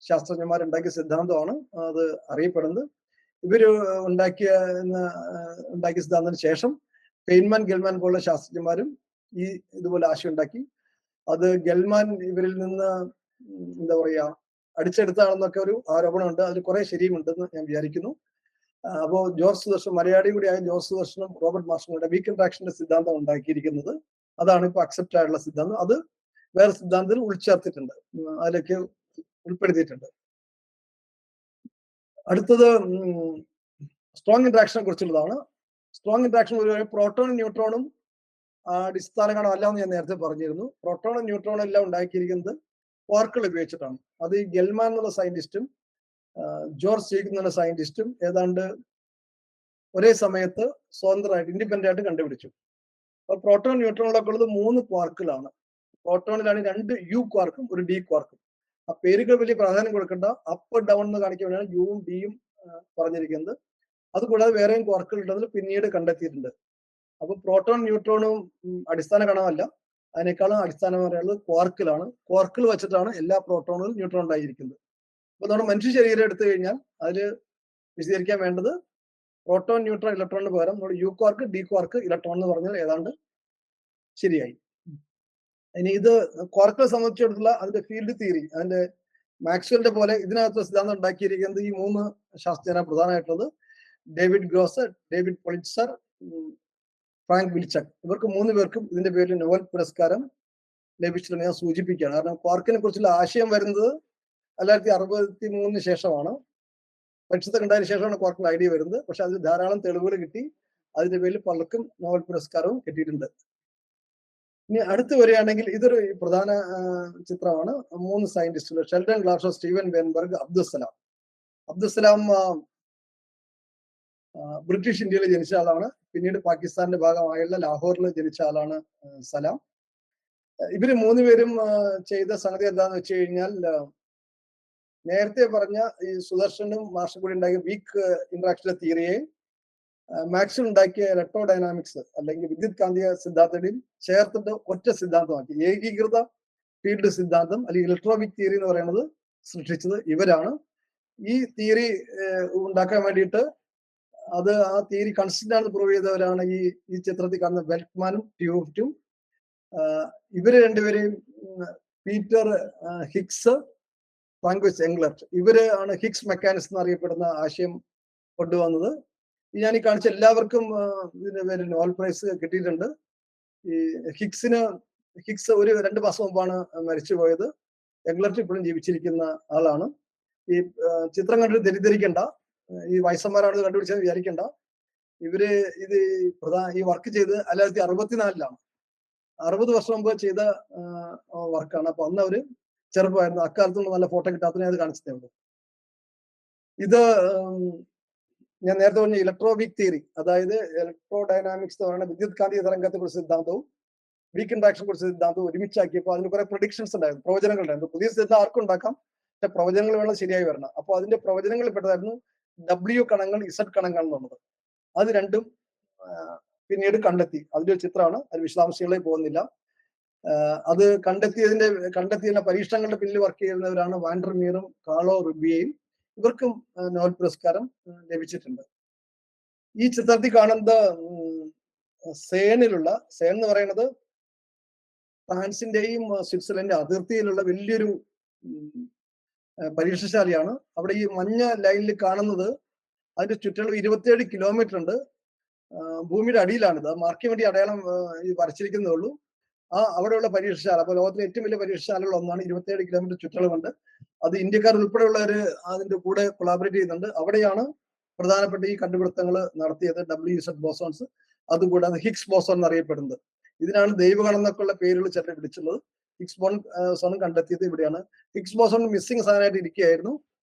ശാസ്ത്രജ്ഞന്മാർ ഉണ്ടാക്കിയ സിദ്ധാന്തമാണ് അത് അറിയപ്പെടുന്നത്. ഇവര് ഉണ്ടാക്കിയ ഉണ്ടാക്കിയ സിദ്ധാന്തത്തിന് ശേഷം ഫെയ്ൻമാൻ ഗെൽമാൻ പോലുള്ള ശാസ്ത്രജ്ഞന്മാരും ഈ ഇതുപോലെ ആശയം ഉണ്ടാക്കി. അത് ഗെൽമാൻ ഇവരിൽ നിന്ന് എന്താ പറയാ അടിച്ചെടുത്താണെന്നൊക്കെ ഒരു ആരോപണമുണ്ട്. അതിൽ കുറെ ശരിയുമുണ്ടെന്ന് ഞാൻ വിചാരിക്കുന്നു. അപ്പോ ജോർജ് സുദർശൻ, മലയാളി കൂടിയായ ജോർജ് സുദർശനും റോബർട്ട് മാർഷനും കൂടെ വീക്ക് ഇന്ററാക്ഷന്റെ സിദ്ധാന്തം ഉണ്ടാക്കിയിരിക്കുന്നത്. അതാണ് ഇപ്പൊ അക്സെപ്റ്റ് ആയിട്ടുള്ള സിദ്ധാന്തം. അത് വേറെ സിദ്ധാന്തത്തിൽ ഉൾച്ചേർത്തിട്ടുണ്ട്, അതിലേക്ക് ഉൾപ്പെടുത്തിയിട്ടുണ്ട്. അടുത്തത് സ്ട്രോങ് ഇന്ററാക്ഷനെ കുറിച്ചുള്ളതാണ്. സ്ട്രോങ് ഇന്ററാക്ഷൻ ഒരു പ്രോട്ടോണും ന്യൂട്രോണും അടിസ്ഥാന കണം അല്ല എന്ന് ഞാൻ നേരത്തെ പറഞ്ഞിരുന്നു. പ്രോട്ടോണും ന്യൂട്രോണും എല്ലാം ഉണ്ടാക്കിയിരിക്കുന്നത് ക്വാർക്കുകൾ ഉപയോഗിച്ചിട്ടാണ്. അത് ഈ ഗെൽമാൻ എന്നുള്ള സയന്റിസ്റ്റും ജോർജ് സീഗ് എന്നുള്ള സയന്റിസ്റ്റും ഏതാണ്ട് ഒരേ സമയത്ത് സ്വതന്ത്രമായിട്ട് ഇൻഡിപെൻഡന്റ് ആയിട്ട് കണ്ടുപിടിച്ചു. അപ്പൊ പ്രോട്ടോൺ ന്യൂട്രോണിലൊക്കെ ഉള്ളത് 3 ക്വാർക്കിലാണ്. പ്രോട്ടോണിലാണ് 2 യു ക്വാർക്കും ഒരു ഡി ക്വാർക്കും. ആ പേരുകൾ വലിയ പ്രാധാന്യം കൊടുക്കേണ്ട, അപ്പ് ഡൗൺ എന്ന് കാണിക്കാൻ വേണ്ടിയാണ് യുവും ഡിയും പറഞ്ഞിരിക്കുന്നത്. അതുകൂടാതെ വേറെയും ക്വാർക്കുകൾ ഉണ്ടെന്ന് പിന്നീട് കണ്ടെത്തിയിട്ടുണ്ട്. അപ്പൊ പ്രോട്ടോൺ ന്യൂട്രോണും അടിസ്ഥാന കണമല്ല, അതിനേക്കാളും അടിസ്ഥാനം പറയുന്നത് ക്വാർക്കിലാണ്. ക്വാർക്കിൽ വെച്ചിട്ടാണ് എല്ലാ പ്രോട്ടോണുകളും ന്യൂട്രോൺ ഉണ്ടായിരിക്കുന്നത്. അപ്പൊ നമ്മുടെ മനുഷ്യ ശരീരം എടുത്തു കഴിഞ്ഞാൽ അതിൽ വിശദീകരിക്കാൻ വേണ്ടത് പ്രോട്ടോൺ ന്യൂട്രോൺ ഇലക്ട്രോണിന് പകരം നമ്മുടെ U quark D quark electron എന്ന് പറഞ്ഞാൽ ഏതാണ്ട് ശരിയായി. ഇനി ഇത് ക്വാർക്കിനെ സംബന്ധിച്ചിടത്തുള്ള അതിന്റെ ഫീൽഡ് തിയറി, അതിന്റെ മാക്സ്വെലിന്റെ പോലെ ഇതിനകത്ത് സിദ്ധാന്തം ഉണ്ടാക്കിയിരിക്കുന്നത് ഈ 3 ശാസ്ത്രജ്ഞരാണ് പ്രധാനമായിട്ടുള്ളത്. David Gross, David Politzer, Frank Wilczek. ഇവർക്ക് 3 പേർക്കും ഇതിന്റെ പേരിൽ നോബൽ പുരസ്കാരം ലഭിച്ചിട്ടുണ്ട്. ഞാൻ സൂചിപ്പിക്കുകയാണ്. കാരണം ക്വാർക്കിനെ കുറിച്ചുള്ള ആശയം വരുന്നത് 1963 ശേഷമാണ്. പരിഷത്തൊക്കെ ഉണ്ടായതിനു ശേഷമാണ് ക്വാർക്കിന്റെ ഐഡിയ വരുന്നത്. പക്ഷെ അതിൽ ധാരാളം തെളിവുകൾ കിട്ടി. അതിന്റെ പേരിൽ പലർക്കും നോബൽ പുരസ്കാരവും കിട്ടിയിട്ടുണ്ട്. ഇനി അടുത്ത് വരികയാണെങ്കിൽ ഇതൊരു പ്രധാന ചിത്രമാണ്. 3 സയന്റിസ്റ്റുകൾ, Sheldon Glashow, Steven Weinberg, Abdus Salam. Abdus Salam British ഇന്ത്യയിൽ ജനിച്ച ആളാണ്. പിന്നീട് പാകിസ്ഥാന്റെ ഭാഗമായുള്ള ലാഹോറിൽ ജനിച്ച ആളാണ് സലാം. ഇവര് 3 പേരും ചെയ്ത സംഗതി എന്താന്ന് വെച്ച് കഴിഞ്ഞാൽ, നേരത്തെ പറഞ്ഞ ഈ സുദർശനും മാർഷും കൂടി ഉണ്ടാക്കിയ വീക്ക് ഇന്ററാക്ഷന്റെ തിയറിയെ മാക്സ്വെൽ ഉണ്ടാക്കിയ ഇലക്ട്രോ ഡൈനാമിക്സ് അല്ലെങ്കിൽ വിദ്യുത് കാന്തിക സിദ്ധാന്തത്തിൽ ചേർത്തിട്ട് ഒറ്റ സിദ്ധാന്തമാക്കി. ഏകീകൃത ഫീൽഡ് സിദ്ധാന്തം അല്ലെങ്കിൽ ഇലക്ട്രോവിക് തിയറി എന്ന് പറയുന്നത് സൃഷ്ടിച്ചത് ഇവരാണ്. ഈ തിയറി ഉണ്ടാക്കാൻ വേണ്ടിയിട്ട് ആ തിയറി കൺസിസ്റ്റന്റ് ആണെന്ന് പ്രൂവ് ചെയ്തവരാണ് ഈ ചിത്രത്തിൽ കാണുന്ന വെൽക്മാനും ട്യൂഫ്റ്റും. ഇവര് രണ്ടുപേരെയും പീറ്റർ ഹിഗ്സ്, ഫ്രാങ്കോയിസ് എംഗ്ലർട്ട്, ഇവര് ആണ് ഹിഗ്സ് മെക്കാനിസം എന്നറിയപ്പെടുന്ന ആശയം കൊണ്ടുവന്നത്. ഞാൻ ഈ കാണിച്ച എല്ലാവർക്കും ഇതിന്റെ പേരിൽ നോബൽ പ്രൈസ് കിട്ടിയിട്ടുണ്ട്. ഈ ഹിഗ്സ് ഒരു 2 മാസം മുമ്പാണ് മരിച്ചുപോയത്. എംഗ്ലർട്ട് ഇപ്പോഴും ജീവിച്ചിരിക്കുന്ന ആളാണ്. ഈ ചിത്രം കണ്ടിട്ട് തെറ്റിദ്ധരിക്കണ്ട, ഈ വയസ്സന്മാരാണ് കണ്ടുപിടിച്ചത് വിചാരിക്കണ്ട. ഇവര് ഈ വർക്ക് ചെയ്ത് 1964 60 വർഷം മുമ്പ് ചെയ്ത വർക്കാണ്. അപ്പൊ അന്ന് അവര് ചെറുപ്പമായിരുന്നു. അക്കാലത്തുള്ള നല്ല ഫോട്ടോ കിട്ടാത്തതിനെ അത് കാണിച്ചതേ ഉള്ളൂ. ഇത് ഞാൻ നേരത്തെ പറഞ്ഞ ഇലക്ട്രോവിക് തിയറി, അതായത് ഇലക്ട്രോ ഡൈനാമിക്സ് എന്ന് പറയുന്ന വിദ്യുത് കാന്തിക തരംഗത്തെ കുറിച്ച് സിദ്ധാന്തവും വീക്ക് ഇന്ററാക്ഷൻ കുറിച്ച് സിദ്ധാന്തവും ഒരുമിച്ചാക്കിയപ്പോൾ അതിന് കുറെ പ്രൊഡിക്ഷൻസ് ഉണ്ടായിരുന്നു, പ്രവചനങ്ങൾ ഉണ്ടായിരുന്നു. പുതിയ സിദ്ധാന്തം ആർക്കും ഉണ്ടാക്കാം, പക്ഷെ പ്രവചനങ്ങൾ വേണം ശരിയായി വരണം. അപ്പോൾ അതിന്റെ പ്രവചനങ്ങളിൽ പെട്ടതായിരുന്നു W കണങ്ങൾ, Z കണങ്ങൾ എന്നുള്ളത്. അത് രണ്ടും പിന്നീട് കണ്ടെത്തി. അതിന്റെ ഒരു ചിത്രമാണ്, അത് വിശദാംശങ്ങളിലേക്ക് പോകുന്നില്ല. അത് കണ്ടെത്തിയതിന്റെ പരീക്ഷണങ്ങളുടെ പിന്നിൽ വർക്ക് ചെയ്യുന്നവരാണ് വാൻഡർമീറും കാളോ റുബിയയും. ഇവർക്കും നോബൽ പുരസ്കാരം ലഭിച്ചിട്ടുണ്ട്. ഈ ചിത്രത്തിൽ കാണുന്നത് സേൺ എന്ന് പറയുന്നത് ഫ്രാൻസിന്റെയും സ്വിറ്റ്സർലൻഡിന്റെ അതിർത്തിയിലുള്ള വലിയൊരു പരീക്ഷശാലയാണ്. അവിടെ ഈ മഞ്ഞ ലൈനിൽ കാണുന്നത് അതിന്റെ ചുറ്റളവ് 27 കിലോമീറ്റർ ഉണ്ട്. ഭൂമിയുടെ അടിയിലാണിത്. മാർക്കിന് വേണ്ടി അടയാളം വരച്ചിരിക്കുന്നേ ഉള്ളൂ. അവിടെയുള്ള പരീക്ഷശാല, അപ്പോൾ ലോകത്തിലെ ഏറ്റവും വലിയ പരീക്ഷശാലകൾ ഒന്നാണ്. 27 കിലോമീറ്റർ ചുറ്റളവുണ്ട്. അത് ഇന്ത്യക്കാർ ഉൾപ്പെടെയുള്ളവർ അതിന്റെ കൂടെ കൊളാബറേറ്റ് ചെയ്യുന്നുണ്ട്. അവിടെയാണ് പ്രധാനപ്പെട്ട ഈ കണ്ടുപിടുത്തങ്ങൾ നടത്തിയത്, WZ ബോസോൺസ്. അതുകൂടാതെ ഹിഗ്സ് ബോസോൺ എന്നറിയപ്പെടുന്നത്. ഇതിനാണ് ദൈവഗണം എന്നൊക്കെയുള്ള പേരുകൾ ചിലർ വിളിച്ചുള്ളത്. ഹിഗ്സ് ബോസോൺ കണ്ടെത്തിയത് ഇവിടെയാണ്. ഹിഗ്സ് ബോസോൺ മിസ്സിംഗ് സാധനമായിട്ട് ഇരിക്കുകയായിരുന്നു.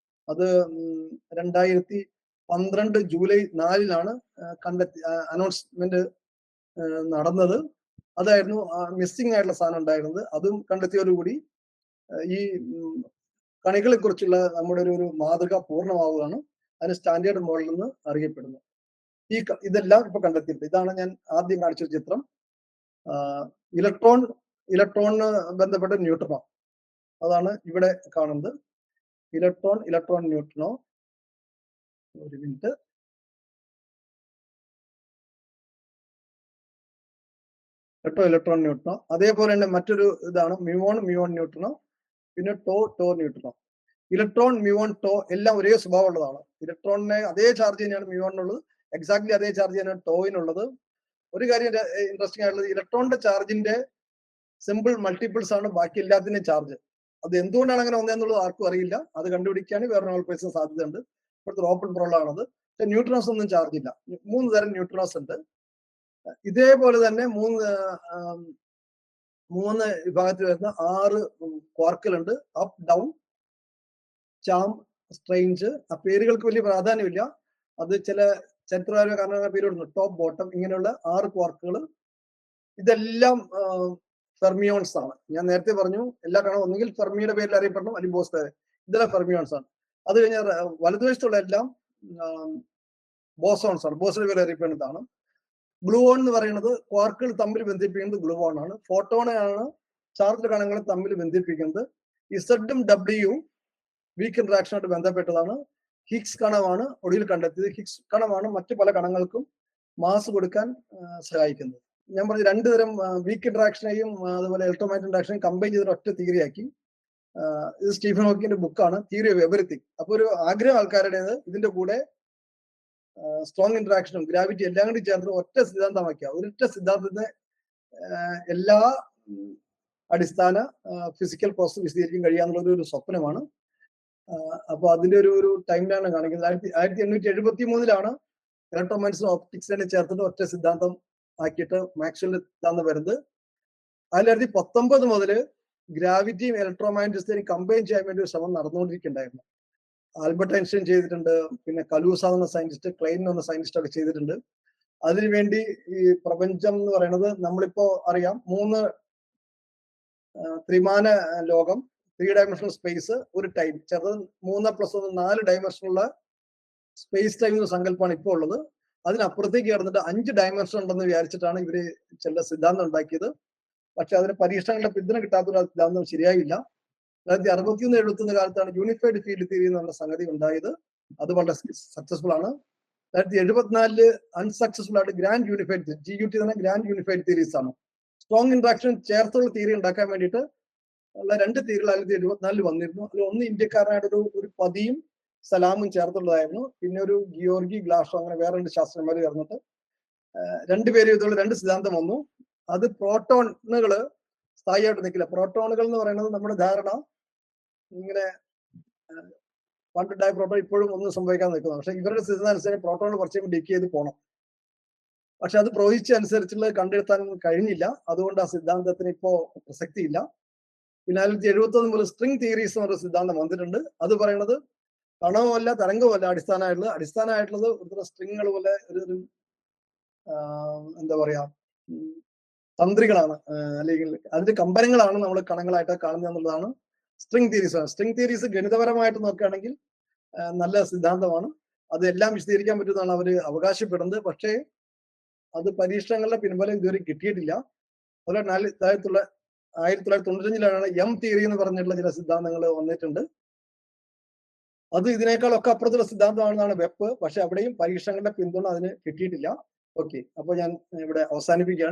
അത് 2012 ജൂലൈ 4 അനൗൺസ്മെന്റ് നടന്നത്. അതായിരുന്നു മിസ്സിംഗ് ആയിട്ടുള്ള സാധനം ഉണ്ടായിരുന്നത്. അതും കണ്ടെത്തിയോടുകൂടി ഈ കണികളെ കുറിച്ചുള്ള നമ്മുടെ ഒരു മാതൃക പൂർണ്ണമാവുകയാണ്. അതിന് സ്റ്റാൻഡേർഡ് മോഡൽ എന്ന് അറിയപ്പെടുന്നു. ഇതെല്ലാം ഇപ്പൊ കണ്ടെത്തിയിട്ടുണ്ട്. ഇതാണ് ഞാൻ ആദ്യം കാണിച്ച ചിത്രം. ഇലക്ട്രോണിന് ബന്ധപ്പെട്ട ന്യൂട്രിനോ, അതാണ് ഇവിടെ കാണുന്നത്. Electron neutrino. ഒരു മിനിറ്റ്. കേട്ടോ, ഇലക്ട്രോൺ ന്യൂട്രിനോ. അതേപോലെ തന്നെ മറ്റൊരു ഇതാണ് മ്യൂൺ ന്യൂട്രിനോ, പിന്നെ tau neutrino. Electron, muon, tau എല്ലാം ഒരേ സ്വഭാവമുള്ളതാണ്. ഇലക്ട്രോണിനെ അതേ ചാർജ് തന്നെയാണ് മ്യൂണിനുള്ളത്, എക്സാക്ട്ലി അതേ ചാർജ് തന്നെയാണ് ടോയിനുള്ളത്. ഒരു കാര്യം ഇൻട്രസ്റ്റിംഗ് ആയിട്ടുള്ളത്, ഇലക്ട്രോണിന്റെ ചാർജിന്റെ സിമ്പിൾ മൾട്ടിപ്പിൾസ് ആണ് ബാക്കി എല്ലാത്തിന്റെയും ചാർജ്. അത് എന്തുകൊണ്ടാണ് അങ്ങനെ വന്നതെന്നുള്ളത് ആർക്കും അറിയില്ല. അത് കണ്ടുപിടിക്കാൻ വേറെ നോബൽ പ്രൈസിന് സാധ്യതയുണ്ട്. ഇപ്പോഴത്തെ ഓപ്പൺ പ്രോളാണത്. പക്ഷെ ന്യൂട്രോൺസ് ഒന്നും ചാർജ് ഇല്ല. 3 തരം ന്യൂട്രോൺസ് ഉണ്ട്. ഇതേപോലെ തന്നെ മൂന്ന് വിഭാഗത്തിൽ വരുന്ന 6 ക്വാർക്കുകളുണ്ട്. Up, down, charm, strange. ആ പേരുകൾക്ക് വലിയ പ്രാധാന്യമില്ല. അത് ചില ചരിത്രപരമായ കാരണങ്ങളുടെ പേര് കൊടുക്കുന്നു. ടോപ്പ്, ബോട്ടം, ഇങ്ങനെയുള്ള 6 ക്വാർക്കുകൾ. ഇതെല്ലാം ഫെർമിയോൺസ് ആണ്. ഞാൻ നേരത്തെ പറഞ്ഞു, എല്ലാ കണവും ഒന്നുകിൽ ഫെർമിയുടെ പേരിൽ അറിയപ്പെടണം, അല്ലെങ്കിൽ ബോസ് പേര്. ഇതെല്ലാം ഫെർമിയോൺസ് ആണ്. അത് കഴിഞ്ഞാൽ വലതുവശത്തുള്ള എല്ലാം ബോസോൺസ് ആണ്, ബോസിന്റെ പേര് അറിയപ്പെടുന്നതാണ്. ഗ്ലൂവോൺ എന്ന് പറയുന്നത് ക്വാർക്കുകൾ തമ്മിൽ ബന്ധിപ്പിക്കുന്നത് ഗ്ലൂവോൺ ആണ്. ഫോട്ടോണാണ് ചാർജ്ഡ് കണങ്ങളെ തമ്മിൽ ബന്ധിപ്പിക്കുന്നത്. ഇസഡും ഡബ്ല്യു വീക്ക് ഇന്ററാക്ഷനായിട്ട് ബന്ധപ്പെട്ടതാണ്. ഹിഗ്സ് കണമാണ് ഒടുവിൽ കണ്ടെത്തിയത്. ഹിഗ്സ് കണമാണ് മറ്റു പല കണങ്ങൾക്കും മാസ് കൊടുക്കാൻ സഹായിക്കുന്നത്. ഞാൻ പറഞ്ഞു 2 തരം വീക്ക് ഇന്ററാക്ഷനെയും അതുപോലെ ഇലക്ട്രോമാഗ്നറ്റിക് ഇന്ററാക്ഷനെയും കമ്പൈൻ ചെയ്തിട്ട് ഒറ്റ തിയറിയാക്കി. ഇത് സ്റ്റീഫൻ ഹോക്കിന്റെ ബുക്കാണ്, തിയറി ഓഫ് എവരിത്തിങ്. അപ്പൊ ഒരു ആഗ്രഹം ആൾക്കാരുടേത് ഇതിന്റെ കൂടെ സ്ട്രോങ് ഇന്ററാക്ഷനും ഗ്രാവിറ്റി എല്ലാം കൂടി ചേർന്ന് ഒറ്റ സിദ്ധാന്തമാക്കിയ, ഒരൊറ്റ സിദ്ധാന്തത്തെ എല്ലാ അടിസ്ഥാന ഫിസിക്കൽ പ്രോസസ് വിശദീകരിക്കാൻ കഴിയാന്നുള്ളത് ഒരു സ്വപ്നമാണ്. അപ്പൊ അതിന്റെ ഒരു ടൈം ലൈനാണ് കാണിക്കുന്നത്. 1873 ഇലക്ട്രോമാഗ്നറ്റിക്സും ഓപ്റ്റിക്സിനെ ചേർത്തിട്ട് ഒറ്റ സിദ്ധാന്തം ആക്കിയിട്ട് മാക്സ്വെല്ലിന്റെ സിദ്ധാന്തം വരുന്നത്. 1919 മുതൽ ഗ്രാവിറ്റിയും ഇലക്ട്രോമാഗ്നറ്റിക്സിനെയും കമ്പൈൻ ചെയ്യാൻ വേണ്ടി ഒരു ശ്രമം നടന്നുകൊണ്ടിരിക്കുന്നുണ്ടായിരുന്നു. ആൽബർട്ട് ഐൻസ്റ്റൈൻ ചെയ്തിട്ടുണ്ട്, പിന്നെ കലൂസ എന്ന സയന്റിസ്റ്റ്, ക്ലെയിൻ എന്ന സയന്റിസ്റ്റ് ഒക്കെ ചെയ്തിട്ടുണ്ട്. അതിനുവേണ്ടി ഈ പ്രപഞ്ചം എന്ന് പറയുന്നത് നമ്മളിപ്പോ അറിയാം, 3 ത്രിമാന ലോകം, 3 ഡയമെൻഷണൽ സ്പേസ്, ഒരു ടൈം, ചെറുത് 3+1 4 ഡയമെൻഷനുള്ള സ്പേസ് ടൈം എന്ന സങ്കല്പമാണ് ഇപ്പോൾ ഉള്ളത്. അതിനപ്പുറത്തേക്ക് കടന്നിട്ട് 5 ഡയമെൻഷൻ ഉണ്ടെന്ന് വിചാരിച്ചിട്ടാണ് ഇവര് ചില സിദ്ധാന്തം ഉണ്ടാക്കിയത്. പക്ഷെ അതിന് പരീക്ഷണങ്ങളുടെ പിന്തുണ കിട്ടാത്തൊരു സിദ്ധാന്തം ശരിയായില്ല. 1961-71 കാലത്താണ് യൂണിഫൈഡ് ഫീൽഡ് തിയറി എന്നുള്ള സംഗതി ഉണ്ടായത്. അത് വളരെ സക്സസ്ഫുൾ ആണ്. 1974 അൺസക്സസ്ഫുൾ ആയിട്ട് ഗ്രാൻഡ് യൂണിഫൈഡ് തിയറി, GUT തന്നെ ഗ്രാൻഡ് യൂണിഫൈഡ് തിയറീസ് ആണ്. സ്ട്രോങ് ഇന്ററാക്ഷൻ ചേർത്തുള്ള തിയറി ഉണ്ടാക്കാൻ വേണ്ടിയിട്ട് ഉള്ള 2 തിയറികൾ 1974 വന്നിരുന്നു. അതിൽ ഒന്ന് ഇന്ത്യക്കാരനായിട്ട് ഒരു പതിയും സലാമും ചേർത്തുള്ളതായിരുന്നു. പിന്നെ ഒരു ഗിയോർഗി ഗ്ലാഷോ, അങ്ങനെ വേറെ 2 ശാസ്ത്രജ്ഞന്മാർ ചേർന്നിട്ട് 2 പേര് ഇതുള്ള 2 സിദ്ധാന്തം വന്നു. അത് പ്രോട്ടോണുകള് സ്ഥായിയായിട്ട് നിൽക്കില്ല. പ്രോട്ടോണുകൾ എന്ന് പറയുന്നത് നമ്മുടെ ധാരണ ഇങ്ങനെ പണ്ടുണ്ടായ പ്രോട്ടോൺ ഇപ്പോഴും ഒന്നും സംഭവിക്കാൻ നിൽക്കുന്നത്. പക്ഷെ ഇവരുടെ സിദ്ധാന്തം അനുസരിച്ച് പ്രോട്ടോൺ കുറച്ചും ഡിക്ക് ചെയ്ത് പോകണം. പക്ഷെ അത് പ്രവചിച്ച അനുസരിച്ചുള്ളത് കണ്ടെത്താൻ കഴിഞ്ഞില്ല. അതുകൊണ്ട് ആ സിദ്ധാന്തത്തിന് ഇപ്പോ പ്രസക്തിയില്ല. പിന്നെ 1971 മുതൽ സ്ട്രിംഗ് തിയറീസ് എന്ന് പറഞ്ഞ സിദ്ധാന്തം വന്നിട്ടുണ്ട്. അത് പറയുന്നത് കണവുമല്ല തരംഗവുമല്ല അടിസ്ഥാനമായിട്ടുള്ളത് ഒരു സ്ട്രിങ്ങുകൾ പോലെ ഒരു എന്താ പറയാ തന്ത്രികളാണ്, അല്ലെങ്കിൽ അതിന്റെ കമ്പനങ്ങളാണ് നമ്മൾ കണങ്ങളായിട്ട് കാണുന്നത് എന്നുള്ളതാണ് സ്ട്രിംഗ് തിയറീസ്. സ്ട്രിംഗ് തിയറീസ് ഗണിതപരമായിട്ട് നോക്കുകയാണെങ്കിൽ നല്ല സിദ്ധാന്തമാണ്. അത് എല്ലാം വിശദീകരിക്കാൻ പറ്റുമെന്നാണ് അവർ അവകാശപ്പെടുന്നത്. പക്ഷേ അത് പരീക്ഷണങ്ങളുടെ പിൻബലം ഇതുവരെ കിട്ടിയിട്ടില്ല. അതുപോലെ 1995 എം തിയറി എന്ന് പറഞ്ഞിട്ടുള്ള ചില സിദ്ധാന്തങ്ങൾ വന്നിട്ടുണ്ട്. അത് ഇതിനേക്കാളൊക്കെ അപ്പുറത്തുള്ള സിദ്ധാന്തമാണെന്നാണ് വെപ്പ്. പക്ഷെ അവിടെയും പരീക്ഷണങ്ങളുടെ പിന്തുണ അതിന് കിട്ടിയിട്ടില്ല. ഓക്കെ, അപ്പൊ ഞാൻ ഇവിടെ അവസാനിപ്പിക്കുകയാണ്.